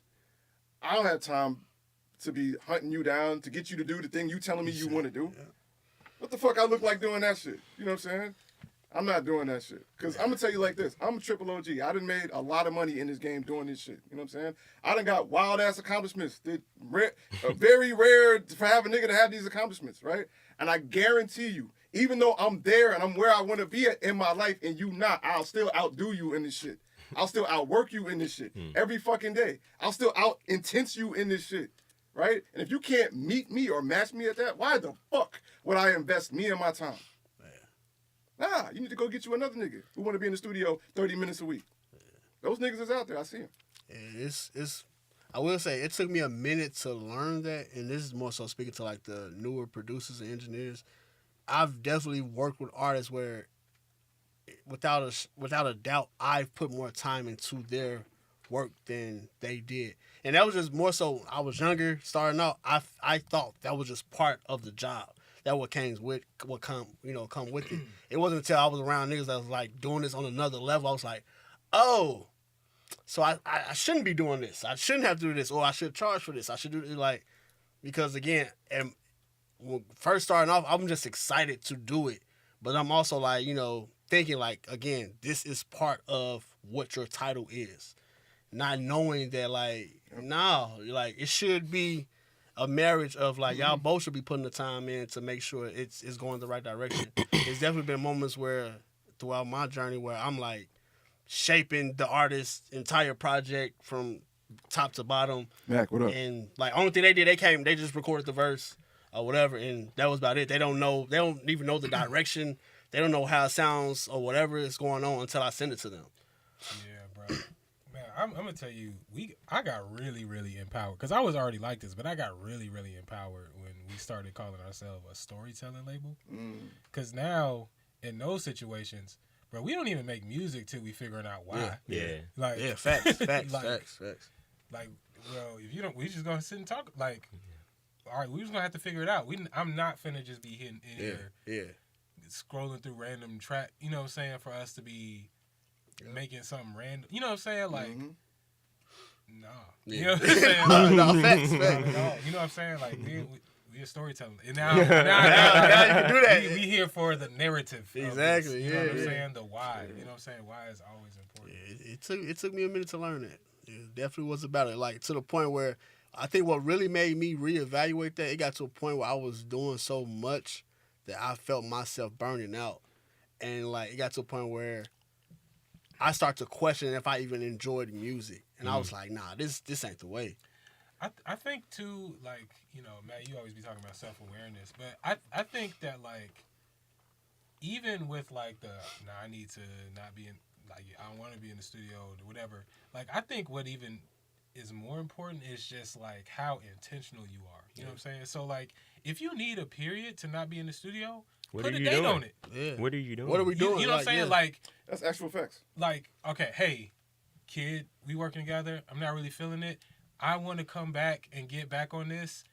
I don't have time to be hunting you down to get you to do the thing you telling me you want to do. Yeah. What the fuck I look like doing that shit? You know what I'm saying? I'm not doing that shit. Because I'm going to tell you like this. I'm a triple OG. I done made a lot of money in this game doing this shit. You know what I'm saying? I done got wild-ass accomplishments. Very rare to have a nigga to have these accomplishments, right? And I guarantee you, even though I'm there and I'm where I want to be at in my life and you not, I'll still outdo you in this shit. I'll still outwork you in this shit every fucking day. I'll still out-intense you in this shit, right? And if you can't meet me or match me at that, why the fuck would I invest me and my time? Nah, you need to go get you another nigga who want to be in the studio 30 minutes a week. Those niggas is out there. I see them. It's. I will say it took me a minute to learn that, and this is more so speaking to like the newer producers and engineers. I've definitely worked with artists where, without a doubt, I've put more time into their work than they did, and that was just more so. I was younger, starting out. I thought that was just part of the job. That what come with it. It wasn't until I was around niggas that was like doing this on another level. I was like, oh, so I shouldn't be doing this. I shouldn't have to do this, or I should charge for this. I should do it like, because again, when first starting off, I'm just excited to do it, but I'm also like, thinking like, again, this is part of what your title is, not knowing that like, like it should be a marriage of like y'all both should be putting the time in to make sure it's going the right direction. There's definitely been moments where throughout my journey where I'm like shaping the artist's entire project from top to bottom. Mac, what up? And like only thing they did, they just recorded the verse or whatever, and that was about it. They don't even know the direction. They don't know how it sounds or whatever is going on until I send it to them. Yeah, bro. Man, I'm gonna tell you, I got really, really empowered because I was already like this, but I got really, really empowered when we started calling ourselves a storytelling label. Because now in those situations, bro, we don't even make music till we figuring out why. Yeah. Like, Facts. Like, well, if you don't, we just gonna sit and talk. Like, all right, we just gonna have to figure it out. I'm not finna just be hitting in scrolling through random track. You know what I'm saying? For us to be making something random. You know what I'm saying? Like, nah. You know what I'm saying? No, facts. You know what I'm saying? Like, we a storytelling. And now Now you can do that. We here for the narrative. Exactly. You know what I'm saying? The why. You know what I'm saying? Why is always important. It took me a minute to learn that. It definitely was about it. Like to the point where I think what really made me reevaluate that, it got to a point where I was doing so much that I felt myself burning out. And like it got to a point where I start to question if I even enjoyed music. And I was like, nah, this ain't the way. I think too, like, Matt, you always be talking about self-awareness, but I think that like even with like I need to not be in, like, I don't want to be in the studio or whatever. Like, I think what even is more important is just like how intentional you are. You know what I'm saying? So like, if you need a period to not be in the studio, put a date on it. Yeah. What are you doing? What are we doing? You know what I'm saying? Yeah. Like, That's actual facts. like, okay, hey, kid, we working together. I'm not really feeling it. I want to come back and get back on this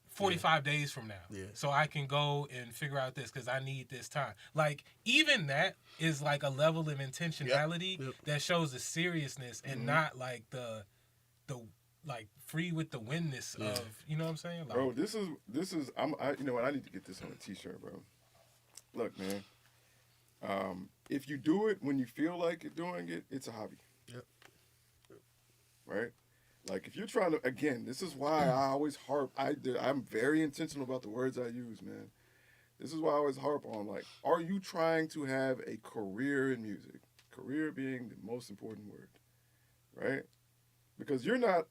45 days from now. Yeah. So I can go and figure out this because I need this time. Like, even that is like a level of intentionality that shows the seriousness and not like the like free with the windness of, you know what I'm saying? Like, Bro, this is you know what, I need to get this on a t-shirt, bro. Look, man. If you do it when you feel like you're doing it, it's a hobby. Yep. Right? Like, if you're trying to, again, this is why I always harp, I'm very intentional about the words I use, man. This is why I always harp on, like, are you trying to have a career in music? Career being the most important word, right? because you're not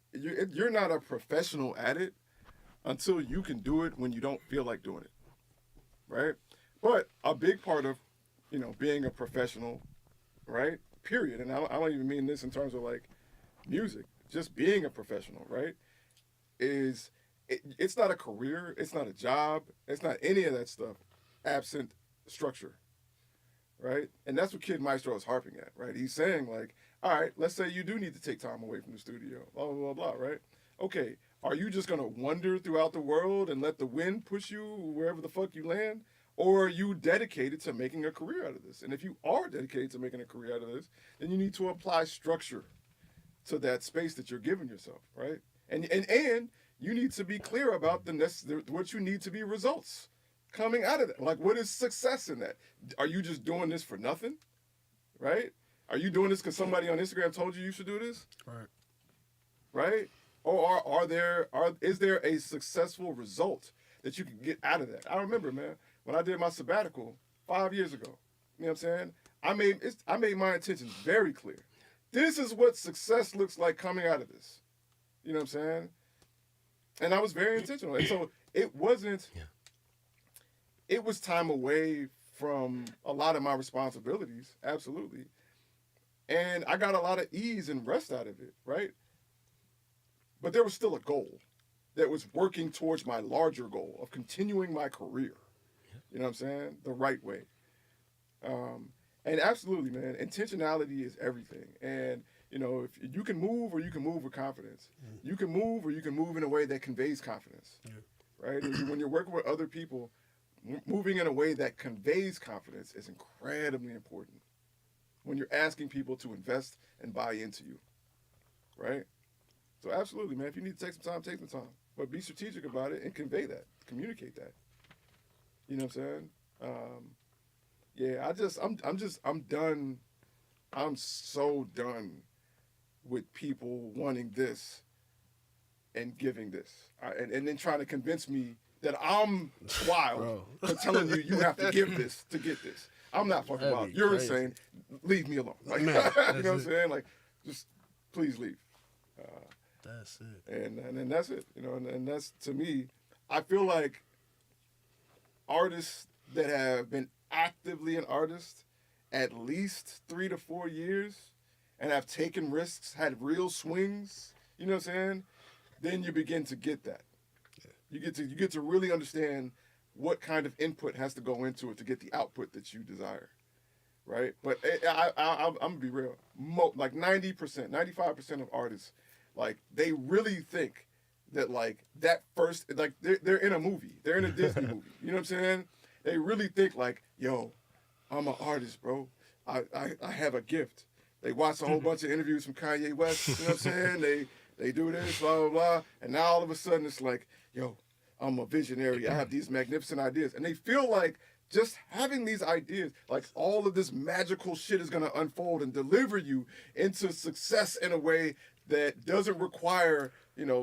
a professional at it until you can do it when you don't feel like doing it, right? But a big part of, being a professional, right? Period. And I don't even mean this in terms of like music. Just being a professional, right? It's not a career. It's not a job. It's not any of that stuff absent structure, right? And that's what Kid Maestro is harping at, right? He's saying like, all right, let's say you do need to take time away from the studio, blah, blah, blah, blah, right? Okay, are you just going to wander throughout the world and let the wind push you wherever the fuck you land? Or are you dedicated to making a career out of this? And if you are dedicated to making a career out of this, then you need to apply structure to that space that you're giving yourself, right? And you need to be clear about what you need to be results coming out of that. Like, what is success in that? Are you just doing this for nothing, right? Are you doing this because somebody on Instagram told you should do this? Right. Right? Or is there a successful result that you can get out of that? I remember, man, when I did my sabbatical 5 years ago. You know what I'm saying? I made my intentions very clear. This is what success looks like coming out of this. You know what I'm saying? And I was very intentional. And so it wasn't. Yeah. It was time away from a lot of my responsibilities, absolutely. And I got a lot of ease and rest out of it, right? But there was still a goal that was working towards my larger goal of continuing my career. You know what I'm saying? The right way. And absolutely, man, intentionality is everything. And, if you can move or you can move with confidence. You can move or you can move in a way that conveys confidence, right? When you're working with other people, moving in a way that conveys confidence is incredibly important. When you're asking people to invest and buy into you, right? So absolutely, man, if you need to take some time, take some time. But be strategic about it and convey that, communicate that. You know what I'm saying? I'm done. I'm so done with people wanting this and giving this. And then trying to convince me that I'm wild for telling you have to give this to get this. I'm not fucking wild. You're insane. Leave me alone. Like, Man, you know what I'm saying? Like, just please leave. That's it. And that's it. And that's, to me, I feel like artists that have been actively an artist at least 3 to 4 years and have taken risks, had real swings, you know what I'm saying? Then you begin to get that. You get to really understand what kind of input has to go into it to get the output that you desire, right? But I'm gonna be real. Like 90%, 95% of artists, like, they really think that, like, that first, like, they're in a movie. They're in a Disney movie. You know what I'm saying? They really think, like, yo, I'm an artist, bro. I have a gift. They watch a whole bunch of interviews from Kanye West. You know what I'm saying? They do this, blah, blah, blah. And now all of a sudden it's like, yo, I'm a visionary. I have these magnificent ideas. And they feel like just having these ideas, like, all of this magical shit is going to unfold and deliver you into success in a way that doesn't require,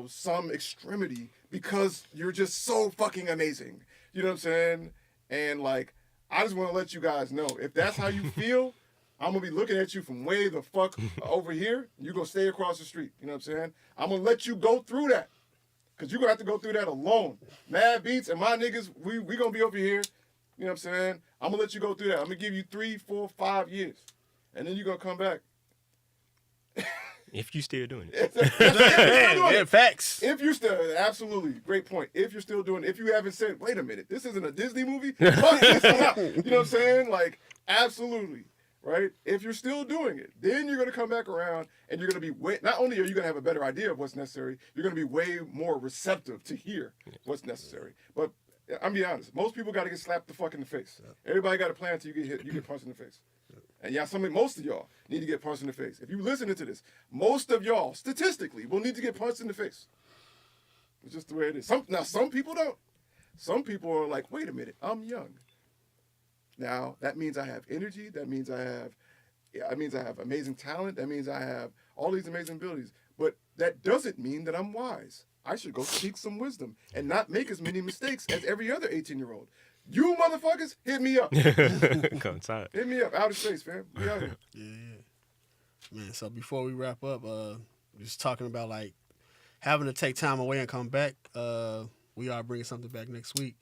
some extremity, because you're just so fucking amazing. You know what I'm saying? And, like, I just want to let you guys know, if that's how you feel, I'm going to be looking at you from way the fuck over here. You're going to stay across the street. You know what I'm saying? I'm going to let you go through that. Because you're going to have to go through that alone. Mad Beats and my niggas, we going to be over here. You know what I'm saying? I'm going to let you go through that. I'm going to give you 3, 4, 5 years. And then you're going to come back. If you still doing it. Yeah, facts. If you still, absolutely, great point. If you're still doing it, if you haven't said, wait a minute, this isn't a Disney movie, fuck this one out. You know what I'm saying? Like, absolutely, right? If you're still doing it, then you're going to come back around and you're going to be not only are you going to have a better idea of what's necessary, you're going to be way more receptive to hear what's necessary. But I'm be honest, most people got to get slapped the fuck in the face. Everybody got a plan until you get hit, you get punched in the face. And most of y'all need to get punched in the face. If you're listening to this, most of y'all, statistically, will need to get punched in the face. It's just the way it is. Some people don't. Some people are like, wait a minute, I'm young. Now, that means I have energy. That means I have amazing talent. That means I have all these amazing abilities. But that doesn't mean that I'm wise. I should go seek some wisdom and not make as many mistakes as every other 18-year-old. You motherfuckers, hit me up. Come inside. Hit me up. Outer space, fam. We out here. Yeah. Man, so before we wrap up, just talking about like having to take time away and come back. We are bringing something back next week.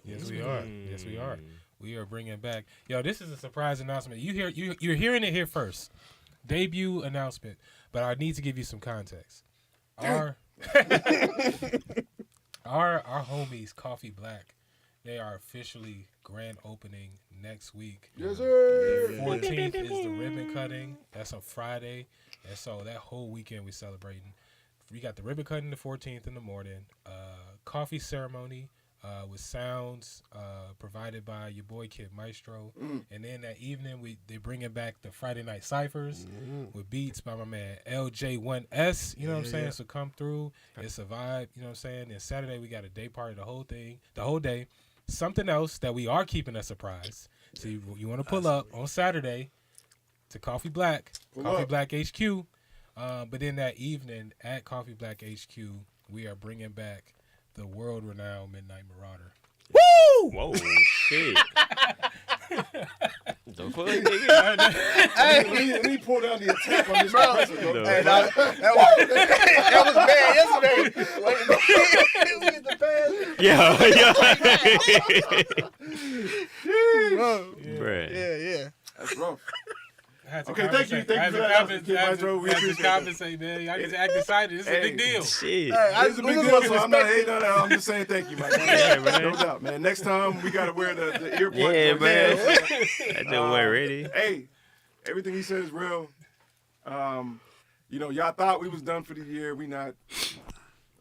Yes, we are. Yes, we are. We are bringing back. Yo, this is a surprise announcement. You're hearing it here first. Debut announcement, but I need to give you some context. Our homies Coffee Black, they are officially grand opening next week. Yes, sir. 14th is the ribbon cutting. That's on Friday, and so that whole weekend we celebrating. We got the ribbon cutting the 14th in the morning. Coffee ceremony with sounds provided by your boy Kid Maestro, and then that evening they bringing back the Friday night ciphers with beats by my man LJ1S. You know what I'm saying? So come through. It's a vibe. You know what I'm saying? And Saturday we got a day party, the whole day. Something else that we are keeping a surprise. So you want to pull up on Saturday to Coffee Black, Black HQ. But then that evening at Coffee Black HQ, we are bringing back the world-renowned Midnight Marauder. Woo! Whoa, shit. The fuck, nigga? Hey, let me pull down the attack on this compressor, bro. Hey, that was bad yesterday. We hit the past. Yeah. That's rough. Thank you for that. Kid Maestro, we appreciate that. compensate, man. Y'all need to act excited. This is a big deal. Shit. It's a big deal, so I'm not hating on that. I'm just saying thank you, man. Yeah, man. No doubt, man. Next time, we got to wear the earplug. Yeah, man. That dude went ready. Hey, everything he said is real. Y'all thought we was done for the year. We not.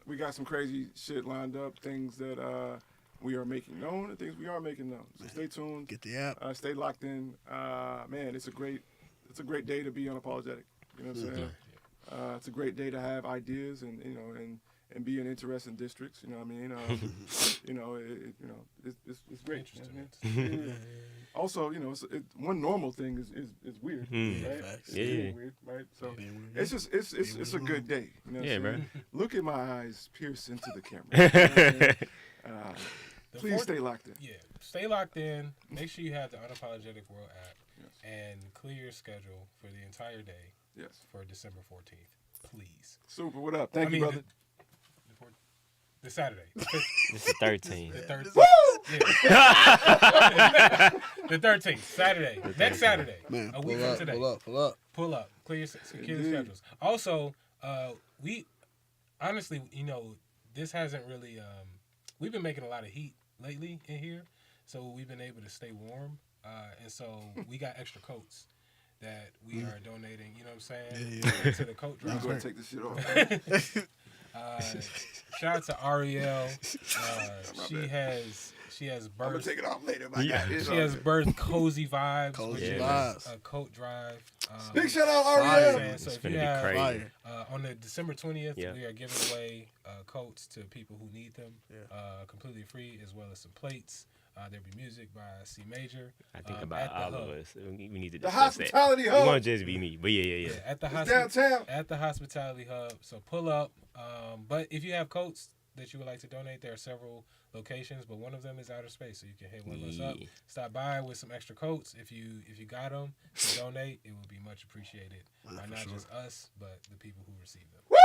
We got some crazy shit lined up, things that we are making known and things we are making known. So stay tuned. Get the app. Stay locked in. Man, it's a great day to be unapologetic. You know what I'm saying? It's a great day to have ideas and and be in interesting districts. You know what I mean? It's great. Man. Also, one normal thing is weird, right? Facts. Being weird, right? So it's just it's a good day. You know what I'm saying? Look at my eyes pierce into the camera. Please stay locked in. Yeah, stay locked in. Make sure you have the Unapologetic World app and clear your schedule for the entire day. Yes. For December 14th, please. Super. What up? Thank you, brother. The Saturday. It's the 13th. The 13th. Yeah. The 13th, Saturday. Next Saturday. Man, a week from today. Pull up. Clear your schedules. Also, we honestly, this hasn't really. We've been making a lot of heat lately in here, so we've been able to stay warm, and so we got extra coats that we are donating. You know what I'm saying? To the coat drive. I'm going to take this shit off. Shout out to Ariel. She has birthed. I'm gonna take it off later. She has birthed Cozy Vibes. Vibes. A coat drive. Big shout out Ariel. So It's if gonna you be have crazy. on the December 20th, we are giving away coats to people who need them, completely free, as well as some plates. There'll be music by C Major. I think about all of us. We need to The discuss that. Hospitality It Hub. won't just be me, but yeah. At the downtown. At the Hospitality Hub. So pull up. But if you have coats that you would like to donate, there are several locations, but one of them is outer space, so you can hit one of us up. Stop by with some extra coats if you got them to donate. It would be much appreciated by not just us, but the people who receive them. Woo!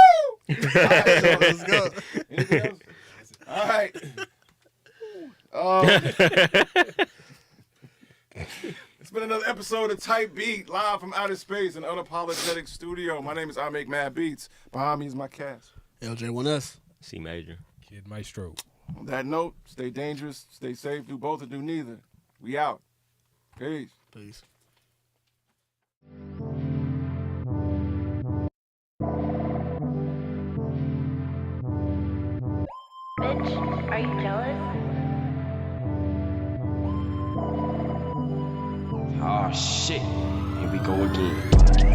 All right, so let's go. Anything else? All right. It's been another episode of Type Beat, live from outer space in Unapologetic Studio. My name is I Make Mad Beats. Behind me is my cast. LJ1S. C Major. Kid Maestro. On that note, stay dangerous, stay safe, do both or do neither. We out. Peace. Peace. Bitch, are you jealous? Oh shit. Here we go again.